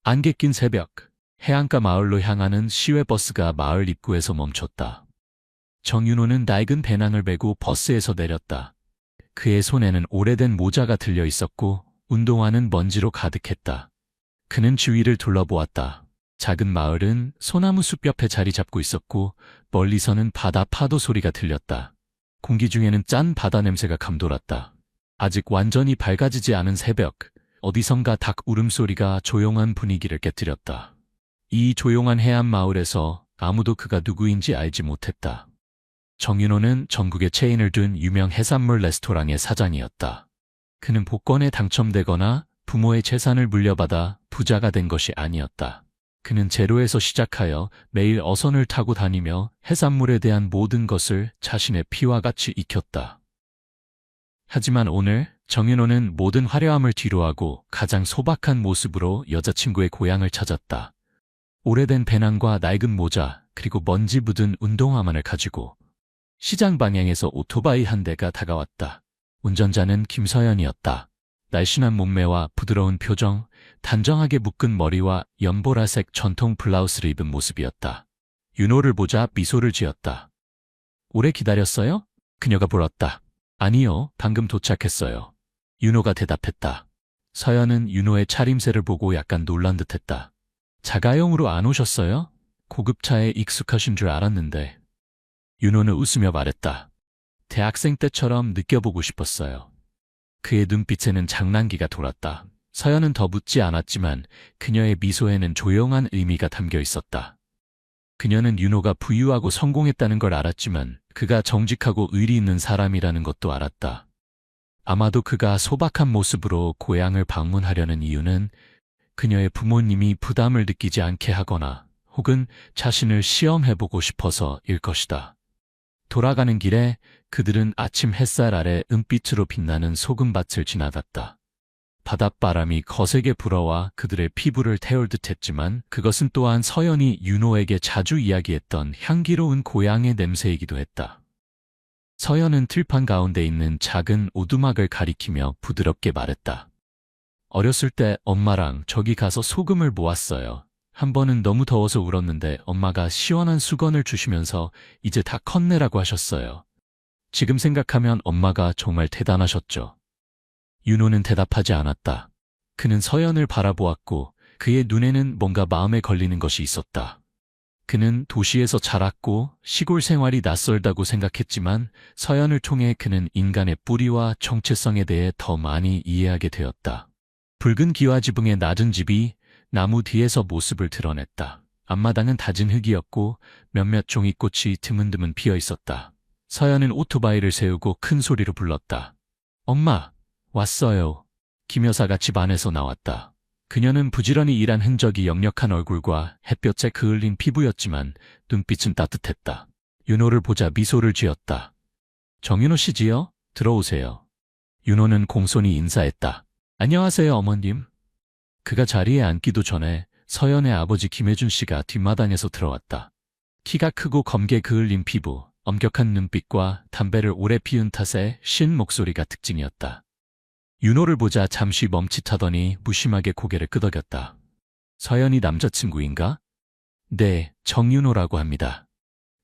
안개 낀 새벽, 해안가 마을로 향하는 시외버스가 마을 입구에서 멈췄다. 정윤호는 낡은 배낭을 메고 버스에서 내렸다. 그의 손에는 오래된 모자가 들려 있었고 운동화는 먼지로 가득했다. 그는 주위를 둘러보았다. 작은 마을은 소나무 숲 옆에 자리 잡고 있었고 멀리서는 바다 파도 소리가 들렸다. 공기 중에는 짠 바다 냄새가 감돌았다. 아직 완전히 밝아지지 않은 새벽, 어디선가 닭 울음소리가 조용한 분위기를 깨뜨렸다. 이 조용한 해안 마을에서 아무도 그가 누구인지 알지 못했다. 정윤호는 전국에 체인을 둔 유명 해산물 레스토랑의 사장이었다. 그는 복권에 당첨되거나 부모의 재산을 물려받아 부자가 된 것이 아니었다. 그는 제로에서 시작하여 매일 어선을 타고 다니며 해산물에 대한 모든 것을 자신의 피와 같이 익혔다. 하지만 오늘 정윤호는 모든 화려함을 뒤로하고 가장 소박한 모습으로 여자친구의 고향을 찾았다. 오래된 배낭과 낡은 모자 그리고 먼지 묻은 운동화만을 가지고 시장 방향에서 오토바이 한 대가 다가왔다. 운전자는 김서연이었다. 날씬한 몸매와 부드러운 표정, 단정하게 묶은 머리와 연보라색 전통 블라우스를 입은 모습이었다. 윤호를 보자 미소를 지었다. 오래 기다렸어요? 그녀가 물었다. 아니요, 방금 도착했어요. 윤호가 대답했다. 서연은 윤호의 차림새를 보고 약간 놀란 듯했다. 자가용으로 안 오셨어요? 고급차에 익숙하신 줄 알았는데. 윤호는 웃으며 말했다. 대학생 때처럼 느껴보고 싶었어요. 그의 눈빛에는 장난기가 돌았다. 서연은 더 묻지 않았지만 그녀의 미소에는 조용한 의미가 담겨 있었다. 그녀는 윤호가 부유하고 성공했다는 걸 알았지만 그가 정직하고 의리 있는 사람이라는 것도 알았다. 아마도 그가 소박한 모습으로 고향을 방문하려는 이유는 그녀의 부모님이 부담을 느끼지 않게 하거나 혹은 자신을 시험해보고 싶어서일 것이다. 돌아가는 길에 그들은 아침 햇살 아래 은빛으로 빛나는 소금밭을 지나갔다. 바닷바람이 거세게 불어와 그들의 피부를 태울 듯했지만 그것은 또한 서연이 윤호에게 자주 이야기했던 향기로운 고향의 냄새이기도 했다. 서연은 들판 가운데 있는 작은 오두막을 가리키며 부드럽게 말했다. 어렸을 때 엄마랑 저기 가서 소금을 모았어요. 한 번은 너무 더워서 울었는데 엄마가 시원한 수건을 주시면서 이제 다 컸네라고 하셨어요. 지금 생각하면 엄마가 정말 대단하셨죠. 윤호는 대답하지 않았다. 그는 서연을 바라보았고 그의 눈에는 뭔가 마음에 걸리는 것이 있었다. 그는 도시에서 자랐고 시골 생활이 낯설다고 생각했지만 서연을 통해 그는 인간의 뿌리와 정체성에 대해 더 많이 이해하게 되었다. 붉은 기와지붕의 낮은 집이 나무 뒤에서 모습을 드러냈다. 앞마당은 다진 흙이었고 몇몇 종이꽃이 드문드문 피어 있었다. 서연은 오토바이를 세우고 큰 소리로 불렀다. 엄마, 왔어요. 김 여사가 집 안에서 나왔다. 그녀는 부지런히 일한 흔적이 역력한 얼굴과 햇볕에 그을린 피부였지만 눈빛은 따뜻했다. 윤호를 보자 미소를 지었다. 정윤호 씨지요? 들어오세요. 윤호는 공손히 인사했다. 안녕하세요, 어머님. 그가 자리에 앉기도 전에 서연의 아버지 김혜준 씨가 뒷마당에서 들어왔다. 키가 크고 검게 그을린 피부, 엄격한 눈빛과 담배를 오래 피운 탓에 쉰 목소리가 특징이었다. 윤호를 보자 잠시 멈칫하더니 무심하게 고개를 끄덕였다. 서연이 남자친구인가? 네, 정윤호라고 합니다.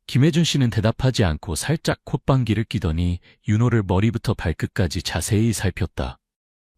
김혜준 씨는 대답하지 않고 살짝 콧방귀를 끼더니 윤호를 머리부터 발끝까지 자세히 살폈다.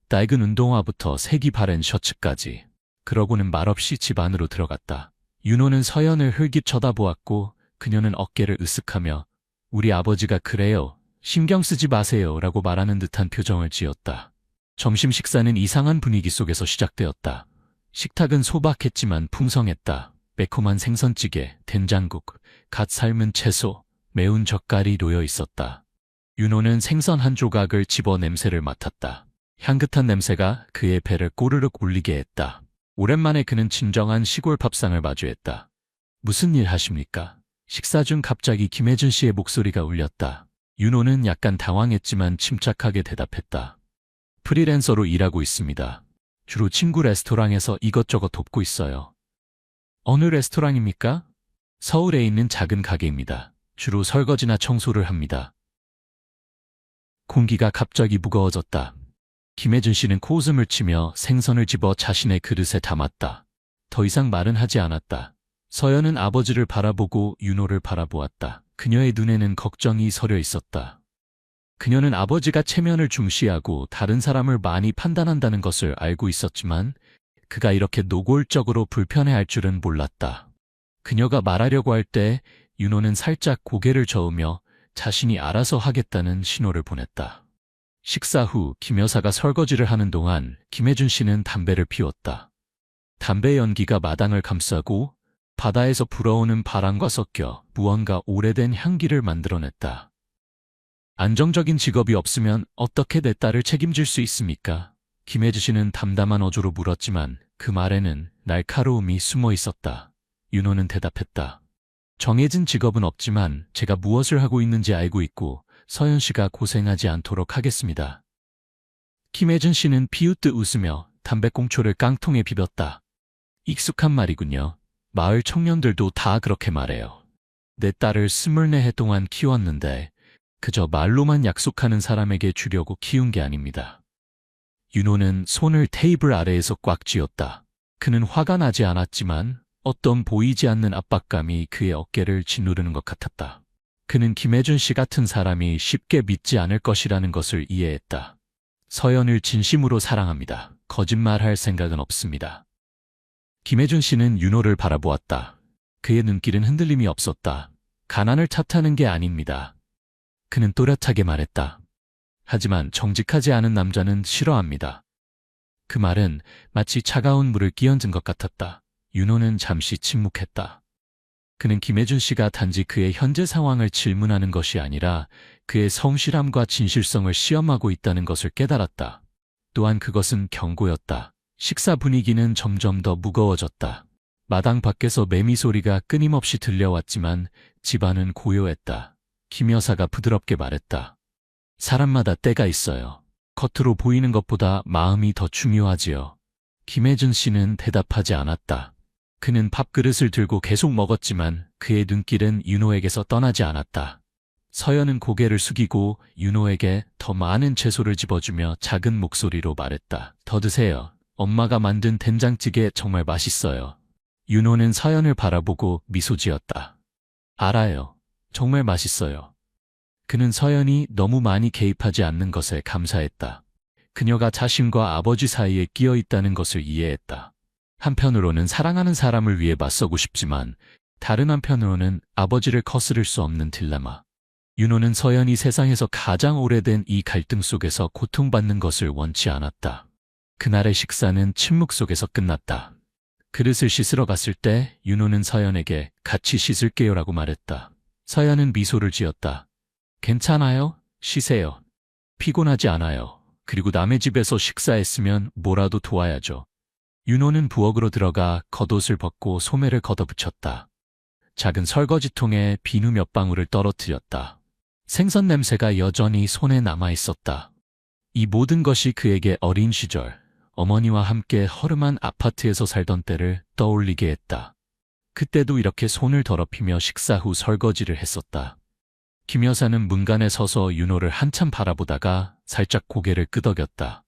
낡은 운동화부터 색이 바랜 셔츠까지. 그러고는 말없이 집 안으로 들어갔다. 윤호는 서연을 흘깃 쳐다보았고 그녀는 어깨를 으쓱하며 우리 아버지가 그래요. 신경 쓰지 마세요 라고 말하는 듯한 표정을 지었다. 점심 식사는 이상한 분위기 속에서 시작되었다. 식탁은 소박했지만 풍성했다. 매콤한 생선찌개, 된장국, 갓 삶은 채소, 매운 젓갈이 놓여 있었다. 윤호는 생선 한 조각을 집어 냄새를 맡았다. 향긋한 냄새가 그의 배를 꼬르륵 울리게 했다. 오랜만에 그는 진정한 시골 밥상을 마주했다. 무슨 일 하십니까? 식사 중 갑자기 김혜준 씨의 목소리가 울렸다. 윤호는 약간 당황했지만 침착하게 대답했다. 프리랜서로 일하고 있습니다. 주로 친구 레스토랑에서 이것저것 돕고 있어요. 어느 레스토랑입니까? 서울에 있는 작은 가게입니다. 주로 설거지나 청소를 합니다. 공기가 갑자기 무거워졌다. 김혜준 씨는 코웃음을 치며 생선을 집어 자신의 그릇에 담았다. 더 이상 말은 하지 않았다. 서연은 아버지를 바라보고 윤호를 바라보았다. 그녀의 눈에는 걱정이 서려 있었다. 그녀는 아버지가 체면을 중시하고 다른 사람을 많이 판단한다는 것을 알고 있었지만 그가 이렇게 노골적으로 불편해할 줄은 몰랐다. 그녀가 말하려고 할 때 윤호는 살짝 고개를 저으며 자신이 알아서 하겠다는 신호를 보냈다. 식사 후 김 여사가 설거지를 하는 동안 김혜준 씨는 담배를 피웠다. 담배 연기가 마당을 감싸고 바다에서 불어오는 바람과 섞여 무언가 오래된 향기를 만들어냈다. 안정적인 직업이 없으면 어떻게 내 딸을 책임질 수 있습니까? 김혜주 씨는 담담한 어조로 물었지만 그 말에는 날카로움이 숨어 있었다. 윤호는 대답했다. 정해진 직업은 없지만 제가 무엇을 하고 있는지 알고 있고 서연 씨가 고생하지 않도록 하겠습니다. 김혜준 씨는 비웃듯 웃으며 담배꽁초를 깡통에 비볐다. 익숙한 말이군요. 마을 청년들도 다 그렇게 말해요. 내 딸을 24해 동안 키웠는데 그저 말로만 약속하는 사람에게 주려고 키운 게 아닙니다. 윤호는 손을 테이블 아래에서 꽉 쥐었다. 그는 화가 나지 않았지만 어떤 보이지 않는 압박감이 그의 어깨를 짓누르는 것 같았다. 그는 김혜준 씨 같은 사람이 쉽게 믿지 않을 것이라는 것을 이해했다. 서연을 진심으로 사랑합니다. 거짓말할 생각은 없습니다. 김혜준 씨는 윤호를 바라보았다. 그의 눈길은 흔들림이 없었다. 가난을 탓하는 게 아닙니다. 그는 또렷하게 말했다. 하지만 정직하지 않은 남자는 싫어합니다. 그 말은 마치 차가운 물을 끼얹은 것 같았다. 윤호는 잠시 침묵했다. 그는 김혜준 씨가 단지 그의 현재 상황을 질문하는 것이 아니라 그의 성실함과 진실성을 시험하고 있다는 것을 깨달았다. 또한 그것은 경고였다. 식사 분위기는 점점 더 무거워졌다. 마당 밖에서 매미 소리가 끊임없이 들려왔지만 집안은 고요했다. 김 여사가 부드럽게 말했다. 사람마다 때가 있어요. 겉으로 보이는 것보다 마음이 더 중요하지요. 김혜준 씨는 대답하지 않았다. 그는 밥그릇을 들고 계속 먹었지만 그의 눈길은 윤호에게서 떠나지 않았다. 서연은 고개를 숙이고 윤호에게 더 많은 채소를 집어주며 작은 목소리로 말했다. 더 드세요. 엄마가 만든 된장찌개 정말 맛있어요. 윤호는 서연을 바라보고 미소 지었다. 알아요. 정말 맛있어요. 그는 서연이 너무 많이 개입하지 않는 것에 감사했다. 그녀가 자신과 아버지 사이에 끼어 있다는 것을 이해했다. 한편으로는 사랑하는 사람을 위해 맞서고 싶지만 다른 한편으로는 아버지를 거스를 수 없는 딜레마. 윤호는 서연이 세상에서 가장 오래된 이 갈등 속에서 고통받는 것을 원치 않았다. 그날의 식사는 침묵 속에서 끝났다. 그릇을 씻으러 갔을 때 윤호는 서연에게 같이 씻을게요라고 말했다. 서연은 미소를 지었다. 괜찮아요? 쉬세요. 피곤하지 않아요. 그리고 남의 집에서 식사했으면 뭐라도 도와야죠. 윤호는 부엌으로 들어가 겉옷을 벗고 소매를 걷어붙였다. 작은 설거지통에 비누 몇 방울을 떨어뜨렸다. 생선 냄새가 여전히 손에 남아있었다. 이 모든 것이 그에게 어린 시절, 어머니와 함께 허름한 아파트에서 살던 때를 떠올리게 했다. 그때도 이렇게 손을 더럽히며 식사 후 설거지를 했었다. 김 여사는 문간에 서서 윤호를 한참 바라보다가 살짝 고개를 끄덕였다.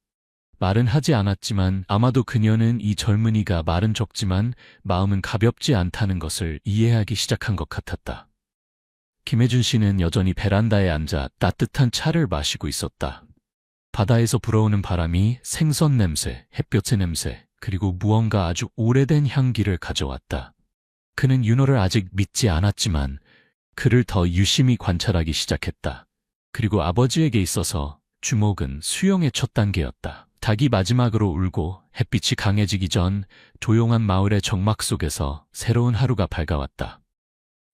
말은 하지 않았지만 아마도 그녀는 이 젊은이가 말은 적지만 마음은 가볍지 않다는 것을 이해하기 시작한 것 같았다. 김혜준 씨는 여전히 베란다에 앉아 따뜻한 차를 마시고 있었다. 바다에서 불어오는 바람이 생선 냄새, 햇볕의 냄새, 그리고 무언가 아주 오래된 향기를 가져왔다. 그는 윤호를 아직 믿지 않았지만 그를 더 유심히 관찰하기 시작했다. 그리고 아버지에게 있어서 주목은 수용의 첫 단계였다. 닭이 마지막으로 울고 햇빛이 강해지기 전 조용한 마을의 정막 속에서 새로운 하루가 밝아왔다.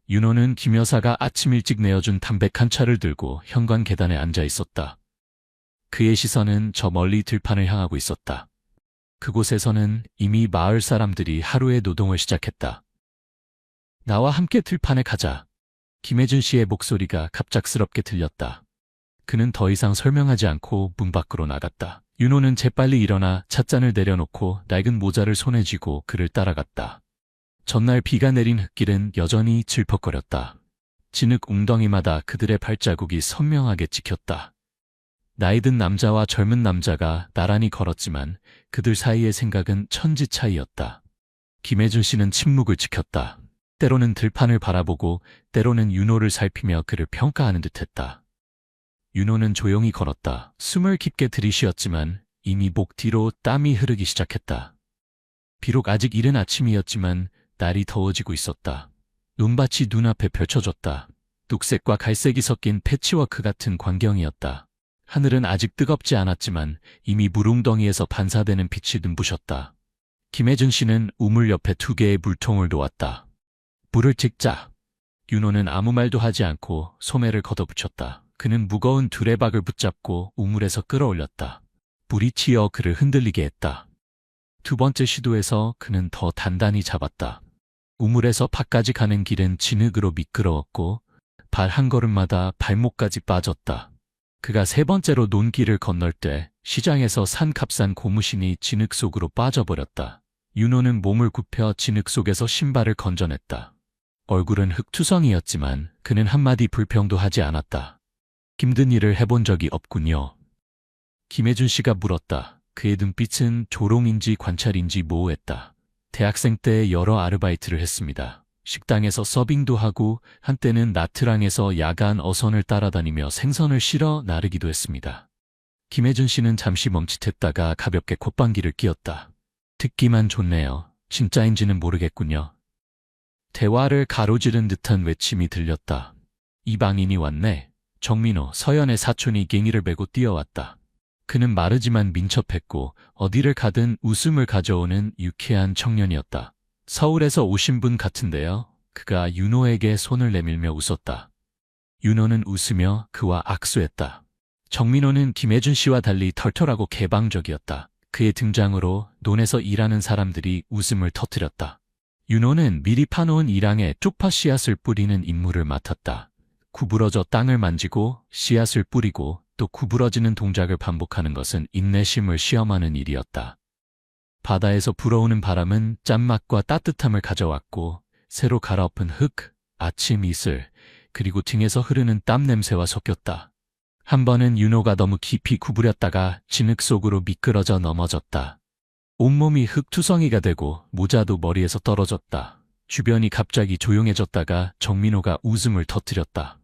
윤호는 김 여사가 아침 일찍 내어준 담백한 차를 들고 현관 계단에 앉아 있었다. 그의 시선은 저 멀리 들판을 향하고 있었다. 그곳에서는 이미 마을 사람들이 하루의 노동을 시작했다. 나와 함께 들판에 가자. 김혜준 씨의 목소리가 갑작스럽게 들렸다. 그는 더 이상 설명하지 않고 문 밖으로 나갔다. 윤호는 재빨리 일어나 찻잔을 내려놓고 낡은 모자를 손에 쥐고 그를 따라갔다. 전날 비가 내린 흙길은 여전히 질퍽거렸다. 진흙 웅덩이마다 그들의 발자국이 선명하게 찍혔다. 나이든 남자와 젊은 남자가 나란히 걸었지만 그들 사이의 생각은 천지 차이였다. 김혜준 씨는 침묵을 지켰다. 때로는 들판을 바라보고 때로는 윤호를 살피며 그를 평가하는 듯했다. 윤호는 조용히 걸었다. 숨을 깊게 들이쉬었지만 이미 목 뒤로 땀이 흐르기 시작했다. 비록 아직 이른 아침이었지만 날이 더워지고 있었다. 논밭이 눈앞에 펼쳐졌다. 녹색과 갈색이 섞인 패치워크 같은 광경이었다. 하늘은 아직 뜨겁지 않았지만 이미 물웅덩이에서 반사되는 빛이 눈부셨다. 김혜준 씨는 우물 옆에 2개의 물통을 놓았다. 물을 찍자. 윤호는 아무 말도 하지 않고 소매를 걷어붙였다. 그는 무거운 두레박을 붙잡고 우물에서 끌어올렸다. 물이 튀어 그를 흔들리게 했다. 2번째 시도에서 그는 더 단단히 잡았다. 우물에서 밖까지 가는 길은 진흙으로 미끄러웠고 발 한 걸음마다 발목까지 빠졌다. 그가 3번째로 논길을 건널 때 시장에서 산 값싼 고무신이 진흙 속으로 빠져버렸다. 윤호는 몸을 굽혀 진흙 속에서 신발을 건져냈다. 얼굴은 흙투성이었지만 그는 한마디 불평도 하지 않았다. 힘든 일을 해본 적이 없군요. 김혜준 씨가 물었다. 그의 눈빛은 조롱인지 관찰인지 모호했다. 대학생 때 여러 아르바이트를 했습니다. 식당에서 서빙도 하고 한때는 나트랑에서 야간 어선을 따라다니며 생선을 실어 나르기도 했습니다. 김혜준 씨는 잠시 멈칫했다가 가볍게 콧방귀를 뀌었다. 듣기만 좋네요. 진짜인지는 모르겠군요. 대화를 가로지른 듯한 외침이 들렸다. 이방인이 왔네. 정민호, 서연의 사촌이 갱이를 메고 뛰어왔다. 그는 마르지만 민첩했고 어디를 가든 웃음을 가져오는 유쾌한 청년이었다. 서울에서 오신 분 같은데요. 그가 윤호에게 손을 내밀며 웃었다. 윤호는 웃으며 그와 악수했다. 정민호는 김혜준 씨와 달리 털털하고 개방적이었다. 그의 등장으로 논에서 일하는 사람들이 웃음을 터뜨렸다. 윤호는 미리 파놓은 일항에 쪽파 씨앗을 뿌리는 임무를 맡았다. 구부러져 땅을 만지고 씨앗을 뿌리고 또 구부러지는 동작을 반복하는 것은 인내심을 시험하는 일이었다. 바다에서 불어오는 바람은 짠맛과 따뜻함을 가져왔고 새로 갈아엎은 흙, 아침 이슬, 그리고 등에서 흐르는 땀 냄새와 섞였다. 한 번은 윤호가 너무 깊이 구부렸다가 진흙 속으로 미끄러져 넘어졌다. 온몸이 흙투성이가 되고 모자도 머리에서 떨어졌다. 주변이 갑자기 조용해졌다가 정민호가 웃음을 터뜨렸다.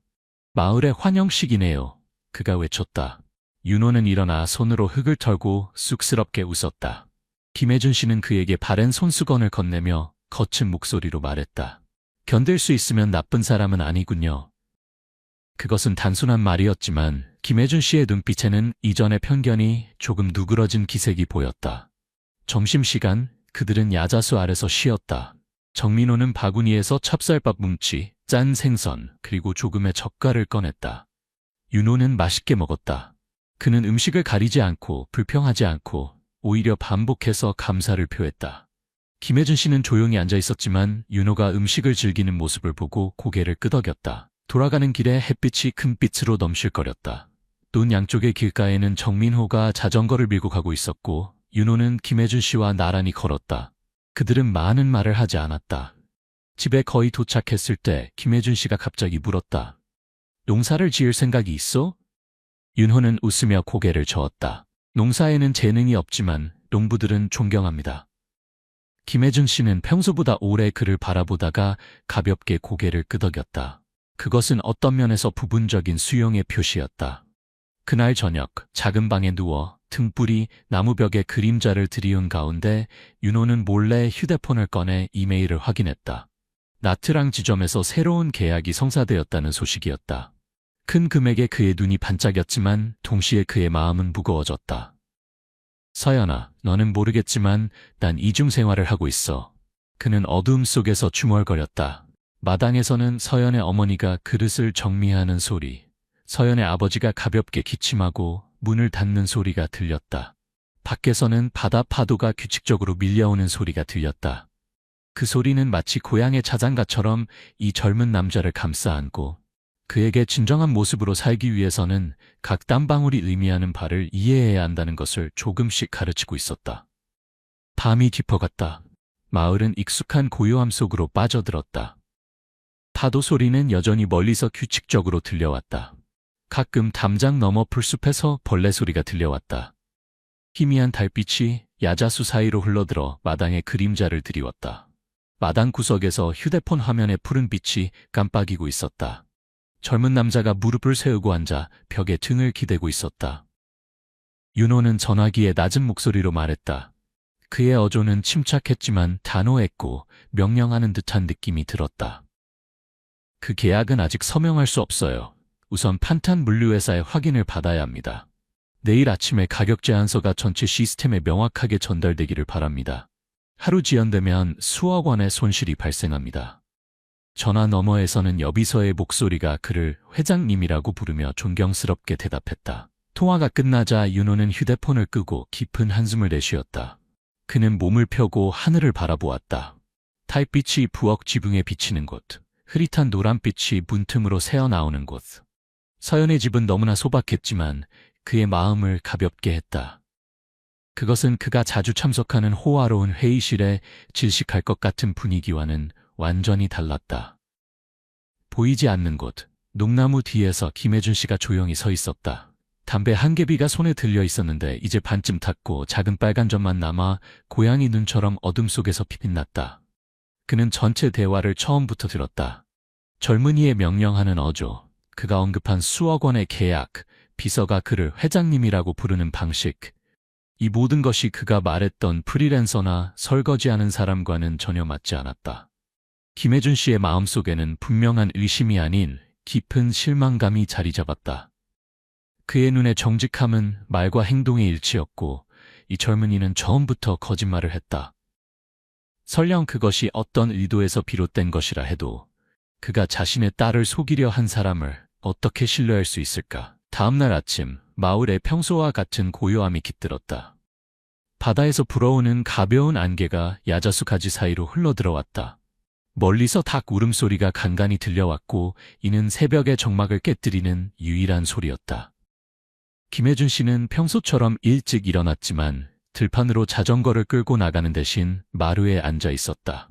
마을의 환영식이네요. 그가 외쳤다. 윤호는 일어나 손으로 흙을 털고 쑥스럽게 웃었다. 김혜준 씨는 그에게 바랜 손수건을 건네며 거친 목소리로 말했다. 견딜 수 있으면 나쁜 사람은 아니군요. 그것은 단순한 말이었지만 김혜준 씨의 눈빛에는 이전의 편견이 조금 누그러진 기색이 보였다. 점심시간 그들은 야자수 아래서 쉬었다. 정민호는 바구니에서 찹쌀밥 뭉치, 짠 생선, 그리고 조금의 젓갈을 꺼냈다. 윤호는 맛있게 먹었다. 그는 음식을 가리지 않고 불평하지 않고 오히려 반복해서 감사를 표했다. 김혜준 씨는 조용히 앉아 있었지만 윤호가 음식을 즐기는 모습을 보고 고개를 끄덕였다. 돌아가는 길에 햇빛이 큰빛으로 넘실거렸다. 논 양쪽의 길가에는 정민호가 자전거를 밀고 가고 있었고 윤호는 김혜준 씨와 나란히 걸었다. 그들은 많은 말을 하지 않았다. 집에 거의 도착했을 때 김혜준 씨가 갑자기 물었다. 농사를 지을 생각이 있어? 윤호는 웃으며 고개를 저었다. 농사에는 재능이 없지만 농부들은 존경합니다. 김혜준 씨는 평소보다 오래 그를 바라보다가 가볍게 고개를 끄덕였다. 그것은 어떤 면에서 부분적인 수용의 표시였다. 그날 저녁 작은 방에 누워 등불이 나무벽에 그림자를 들이운 가운데 윤호는 몰래 휴대폰을 꺼내 이메일을 확인했다. 나트랑 지점에서 새로운 계약이 성사되었다는 소식이었다. 큰 금액에 그의 눈이 반짝였지만 동시에 그의 마음은 무거워졌다. 서연아, 너는 모르겠지만 난 이중생활을 하고 있어. 그는 어두움 속에서 중얼거렸다. 마당에서는 서연의 어머니가 그릇을 정리하는 소리, 서연의 아버지가 가볍게 기침하고 문을 닫는 소리가 들렸다. 밖에서는 바다 파도가 규칙적으로 밀려오는 소리가 들렸다. 그 소리는 마치 고향의 자장가처럼 이 젊은 남자를 감싸 안고 그에게 진정한 모습으로 살기 위해서는 각 땀방울이 의미하는 바를 이해해야 한다는 것을 조금씩 가르치고 있었다. 밤이 깊어갔다. 마을은 익숙한 고요함 속으로 빠져들었다. 파도 소리는 여전히 멀리서 규칙적으로 들려왔다. 가끔 담장 너머 풀숲에서 벌레 소리가 들려왔다. 희미한 달빛이 야자수 사이로 흘러들어 마당에 그림자를 드리웠다. 마당 구석에서 휴대폰 화면에 푸른 빛이 깜빡이고 있었다. 젊은 남자가 무릎을 세우고 앉아 벽에 등을 기대고 있었다. 윤호는 전화기에 낮은 목소리로 말했다. 그의 어조는 침착했지만 단호했고 명령하는 듯한 느낌이 들었다. 그 계약은 아직 서명할 수 없어요. 우선 판탄 물류회사의 확인을 받아야 합니다. 내일 아침에 가격 제안서가 전체 시스템에 명확하게 전달되기를 바랍니다. 하루 지연되면 수억 원의 손실이 발생합니다. 전화 너머에서는 여비서의 목소리가 그를 회장님이라고 부르며 존경스럽게 대답했다. 통화가 끝나자 윤호는 휴대폰을 끄고 깊은 한숨을 내쉬었다. 그는 몸을 펴고 하늘을 바라보았다. 달빛이 부엌 지붕에 비치는 곳, 흐릿한 노란빛이 문틈으로 새어나오는 곳. 서연의 집은 너무나 소박했지만 그의 마음을 가볍게 했다. 그것은 그가 자주 참석하는 호화로운 회의실에 질식할 것 같은 분위기와는 완전히 달랐다. 보이지 않는 곳, 녹나무 뒤에서 김혜준 씨가 조용히 서 있었다. 담배 한 개비가 손에 들려 있었는데 이제 반쯤 탔고 작은 빨간 점만 남아 고양이 눈처럼 어둠 속에서 빛났다. 그는 전체 대화를 처음부터 들었다. 젊은이의 명령하는 어조, 그가 언급한 수억 원의 계약, 비서가 그를 회장님이라고 부르는 방식, 이 모든 것이 그가 말했던 프리랜서나 설거지하는 사람과는 전혀 맞지 않았다. 김혜준 씨의 마음속에는 분명한 의심이 아닌 깊은 실망감이 자리 잡았다. 그의 눈의 정직함은 말과 행동의 일치였고 이 젊은이는 처음부터 거짓말을 했다. 설령 그것이 어떤 의도에서 비롯된 것이라 해도 그가 자신의 딸을 속이려 한 사람을 어떻게 신뢰할 수 있을까? 다음날 아침, 마을에 평소와 같은 고요함이 깃들었다. 바다에서 불어오는 가벼운 안개가 야자수 가지 사이로 흘러들어왔다. 멀리서 닭 울음소리가 간간히 들려왔고 이는 새벽의 정막을 깨뜨리는 유일한 소리였다. 김혜준 씨는 평소처럼 일찍 일어났지만 들판으로 자전거를 끌고 나가는 대신 마루에 앉아 있었다.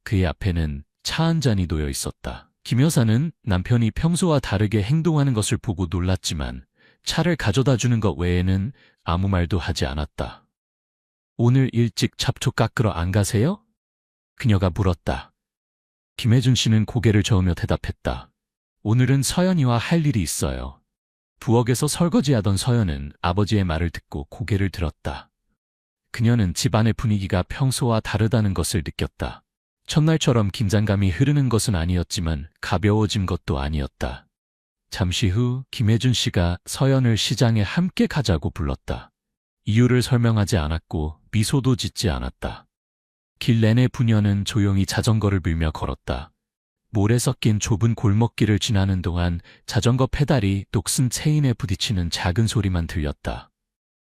그의 앞에는 차 한 잔이 놓여 있었다. 김 여사는 남편이 평소와 다르게 행동하는 것을 보고 놀랐지만 차를 가져다 주는 것 외에는 아무 말도 하지 않았다. 오늘 일찍 잡초 깎으러 안 가세요? 그녀가 물었다. 김혜준 씨는 고개를 저으며 대답했다. 오늘은 서연이와 할 일이 있어요. 부엌에서 설거지하던 서연은 아버지의 말을 듣고 고개를 들었다. 그녀는 집안의 분위기가 평소와 다르다는 것을 느꼈다. 첫날처럼 긴장감이 흐르는 것은 아니었지만 가벼워진 것도 아니었다. 잠시 후 김혜준 씨가 서연을 시장에 함께 가자고 불렀다. 이유를 설명하지 않았고 미소도 짓지 않았다. 길 내내 부녀는 조용히 자전거를 밀며 걸었다. 모래 섞인 좁은 골목길을 지나는 동안 자전거 페달이 녹슨 체인에 부딪히는 작은 소리만 들렸다.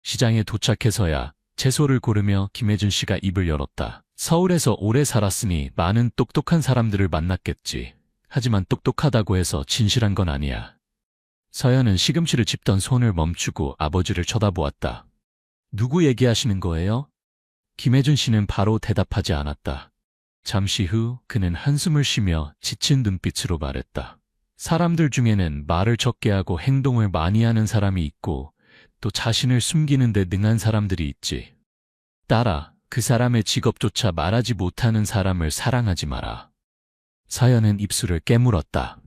시장에 도착해서야 채소를 고르며 김혜준 씨가 입을 열었다. 서울에서 오래 살았으니 많은 똑똑한 사람들을 만났겠지. 하지만 똑똑하다고 해서 진실한 건 아니야. 서연은 시금치를 짚던 손을 멈추고 아버지를 쳐다보았다. 누구 얘기하시는 거예요? 김혜준 씨는 바로 대답하지 않았다. 잠시 후 그는 한숨을 쉬며 지친 눈빛으로 말했다. 사람들 중에는 말을 적게 하고 행동을 많이 하는 사람이 있고 또 자신을 숨기는 데 능한 사람들이 있지. 딸아, 그 사람의 직업조차 말하지 못하는 사람을 사랑하지 마라. 서연은 입술을 깨물었다.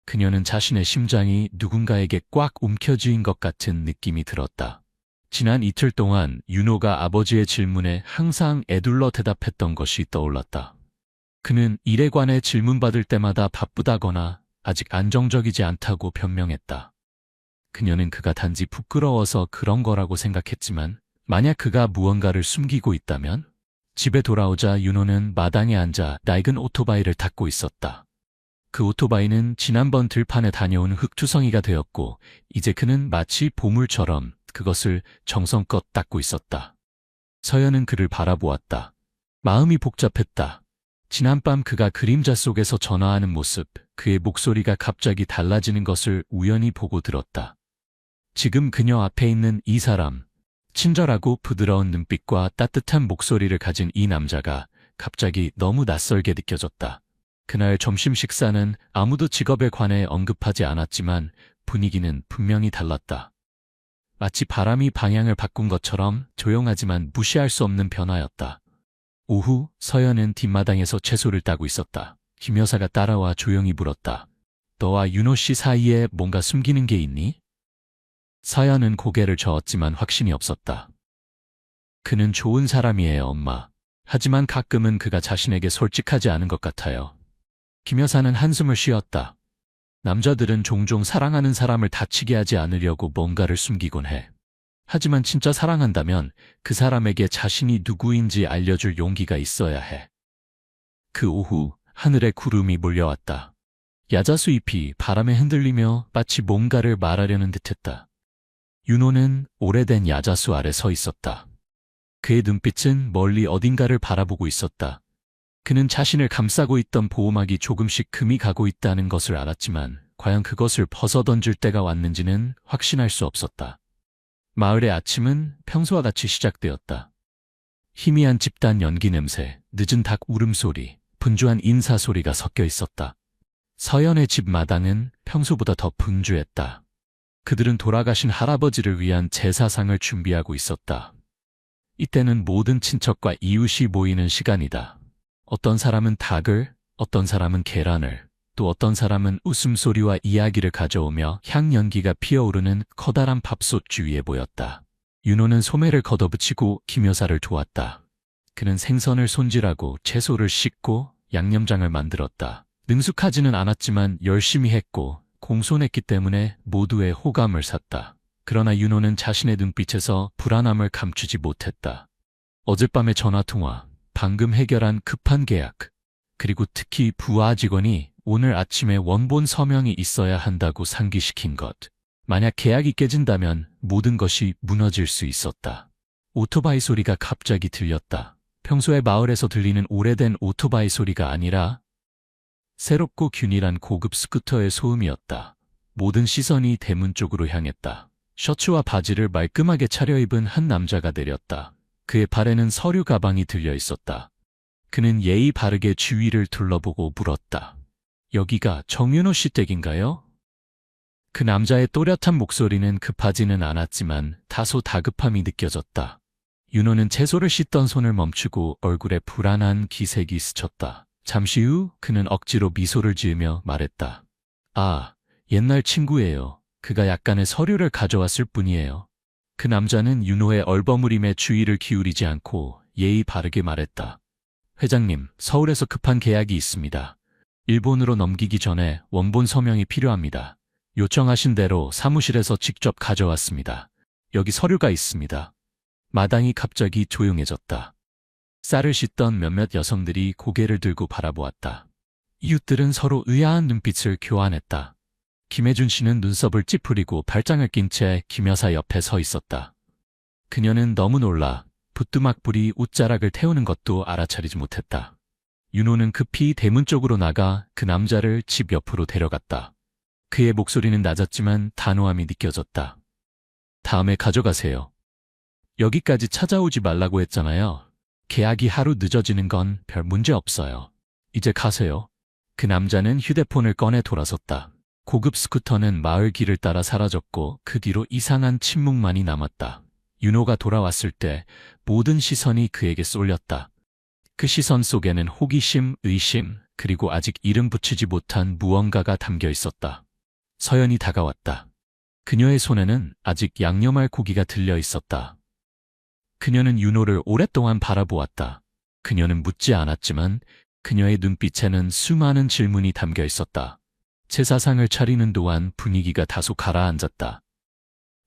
그녀는 자신의 심장이 누군가에게 꽉 움켜쥐인 것 같은 느낌이 들었다. 지난 이틀 동안 윤호가 아버지의 질문에 항상 에둘러 대답했던 것이 떠올랐다. 그는 일에 관해 질문받을 때마다 바쁘다거나 아직 안정적이지 않다고 변명했다. 그녀는 그가 단지 부끄러워서 그런 거라고 생각했지만 만약 그가 무언가를 숨기고 있다면? 집에 돌아오자 윤호는 마당에 앉아 낡은 오토바이를 닦고 있었다. 그 오토바이는 지난번 들판에 다녀온 흙투성이가 되었고 이제 그는 마치 보물처럼 그것을 정성껏 닦고 있었다. 서연은 그를 바라보았다. 마음이 복잡했다. 지난밤 그가 그림자 속에서 전화하는 모습, 그의 목소리가 갑자기 달라지는 것을 우연히 보고 들었다. 지금 그녀 앞에 있는 이 사람, 친절하고 부드러운 눈빛과 따뜻한 목소리를 가진 이 남자가 갑자기 너무 낯설게 느껴졌다. 그날 점심 식사는 아무도 직업에 관해 언급하지 않았지만 분위기는 분명히 달랐다. 마치 바람이 방향을 바꾼 것처럼 조용하지만 무시할 수 없는 변화였다. 오후 서연은 뒷마당에서 채소를 따고 있었다. 김 여사가 따라와 조용히 물었다. 너와 윤호 씨 사이에 뭔가 숨기는 게 있니? 서연은 고개를 저었지만 확신이 없었다. 그는 좋은 사람이에요, 엄마. 하지만 가끔은 그가 자신에게 솔직하지 않은 것 같아요. 김 여사는 한숨을 쉬었다. 남자들은 종종 사랑하는 사람을 다치게 하지 않으려고 뭔가를 숨기곤 해. 하지만 진짜 사랑한다면 그 사람에게 자신이 누구인지 알려줄 용기가 있어야 해. 그 오후 하늘에 구름이 몰려왔다. 야자수 잎이 바람에 흔들리며 마치 뭔가를 말하려는 듯했다. 윤호는 오래된 야자수 아래 서 있었다. 그의 눈빛은 멀리 어딘가를 바라보고 있었다. 그는 자신을 감싸고 있던 보호막이 조금씩 금이 가고 있다는 것을 알았지만 과연 그것을 벗어던질 때가 왔는지는 확신할 수 없었다. 마을의 아침은 평소와 같이 시작되었다. 희미한 집단 연기 냄새, 늦은 닭 울음소리, 분주한 인사소리가 섞여 있었다. 서연의 집 마당은 평소보다 더 분주했다. 그들은 돌아가신 할아버지를 위한 제사상을 준비하고 있었다. 이때는 모든 친척과 이웃이 모이는 시간이다. 어떤 사람은 닭을, 어떤 사람은 계란을, 또 어떤 사람은 웃음소리와 이야기를 가져오며 향연기가 피어오르는 커다란 밥솥 주위에 모였다. 윤호는 소매를 걷어붙이고 김 여사를 도왔다. 그는 생선을 손질하고 채소를 씻고 양념장을 만들었다. 능숙하지는 않았지만 열심히 했고 공손했기 때문에 모두의 호감을 샀다. 그러나 윤호는 자신의 눈빛에서 불안함을 감추지 못했다. 어젯밤의 전화통화, 방금 해결한 급한 계약, 그리고 특히 부하 직원이 오늘 아침에 원본 서명이 있어야 한다고 상기시킨 것. 만약 계약이 깨진다면 모든 것이 무너질 수 있었다. 오토바이 소리가 갑자기 들렸다. 평소에 마을에서 들리는 오래된 오토바이 소리가 아니라 새롭고 균일한 고급 스쿠터의 소음이었다. 모든 시선이 대문 쪽으로 향했다. 셔츠와 바지를 말끔하게 차려입은 한 남자가 내렸다. 그의 발에는 서류 가방이 들려 있었다. 그는 예의 바르게 주위를 둘러보고 물었다. 여기가 정윤호 씨 댁인가요? 그 남자의 또렷한 목소리는 급하지는 않았지만 다소 다급함이 느껴졌다. 윤호는 채소를 씻던 손을 멈추고 얼굴에 불안한 기색이 스쳤다. 잠시 후 그는 억지로 미소를 지으며 말했다. 아, 옛날 친구예요. 그가 약간의 서류를 가져왔을 뿐이에요. 그 남자는 윤호의 얼버무림에 주의를 기울이지 않고 예의 바르게 말했다. 회장님, 서울에서 급한 계약이 있습니다. 일본으로 넘기기 전에 원본 서명이 필요합니다. 요청하신 대로 사무실에서 직접 가져왔습니다. 여기 서류가 있습니다. 마당이 갑자기 조용해졌다. 쌀을 씻던 몇몇 여성들이 고개를 들고 바라보았다. 이웃들은 서로 의아한 눈빛을 교환했다. 김혜준 씨는 눈썹을 찌푸리고 발장을 낀 채 김 여사 옆에 서 있었다. 그녀는 너무 놀라 부뚜막불이 옷자락을 태우는 것도 알아차리지 못했다. 윤호는 급히 대문 쪽으로 나가 그 남자를 집 옆으로 데려갔다. 그의 목소리는 낮았지만 단호함이 느껴졌다. 다음에 가져가세요. 여기까지 찾아오지 말라고 했잖아요. 계약이 하루 늦어지는 건 별 문제 없어요. 이제 가세요. 그 남자는 휴대폰을 꺼내 돌아섰다. 고급 스쿠터는 마을 길을 따라 사라졌고 그 뒤로 이상한 침묵만이 남았다. 윤호가 돌아왔을 때 모든 시선이 그에게 쏠렸다. 그 시선 속에는 호기심, 의심, 그리고 아직 이름 붙이지 못한 무언가가 담겨 있었다. 서연이 다가왔다. 그녀의 손에는 아직 양념할 고기가 들려 있었다. 그녀는 윤호를 오랫동안 바라보았다. 그녀는 묻지 않았지만 그녀의 눈빛에는 수많은 질문이 담겨 있었다. 제사상을 차리는 동안 분위기가 다소 가라앉았다.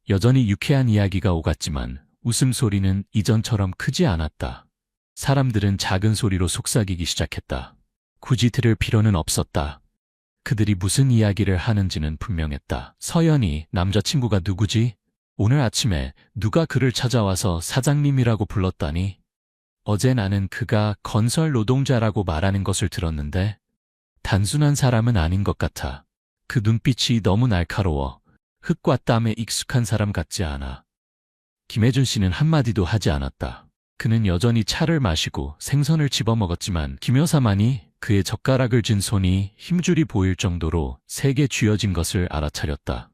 여전히 유쾌한 이야기가 오갔지만 웃음소리는 이전처럼 크지 않았다. 사람들은 작은 소리로 속삭이기 시작했다. 굳이 들을 필요는 없었다. 그들이 무슨 이야기를 하는지는 분명했다. 서연이 남자친구가 누구지? 오늘 아침에 누가 그를 찾아와서 사장님이라고 불렀다니? 어제 나는 그가 건설 노동자라고 말하는 것을 들었는데 단순한 사람은 아닌 것 같아. 그 눈빛이 너무 날카로워. 흙과 땀에 익숙한 사람 같지 않아. 김혜준 씨는 한마디도 하지 않았다. 그는 여전히 차를 마시고 생선을 집어먹었지만 김 여사만이 그의 젓가락을 쥔 손이 힘줄이 보일 정도로 세게 쥐어진 것을 알아차렸다.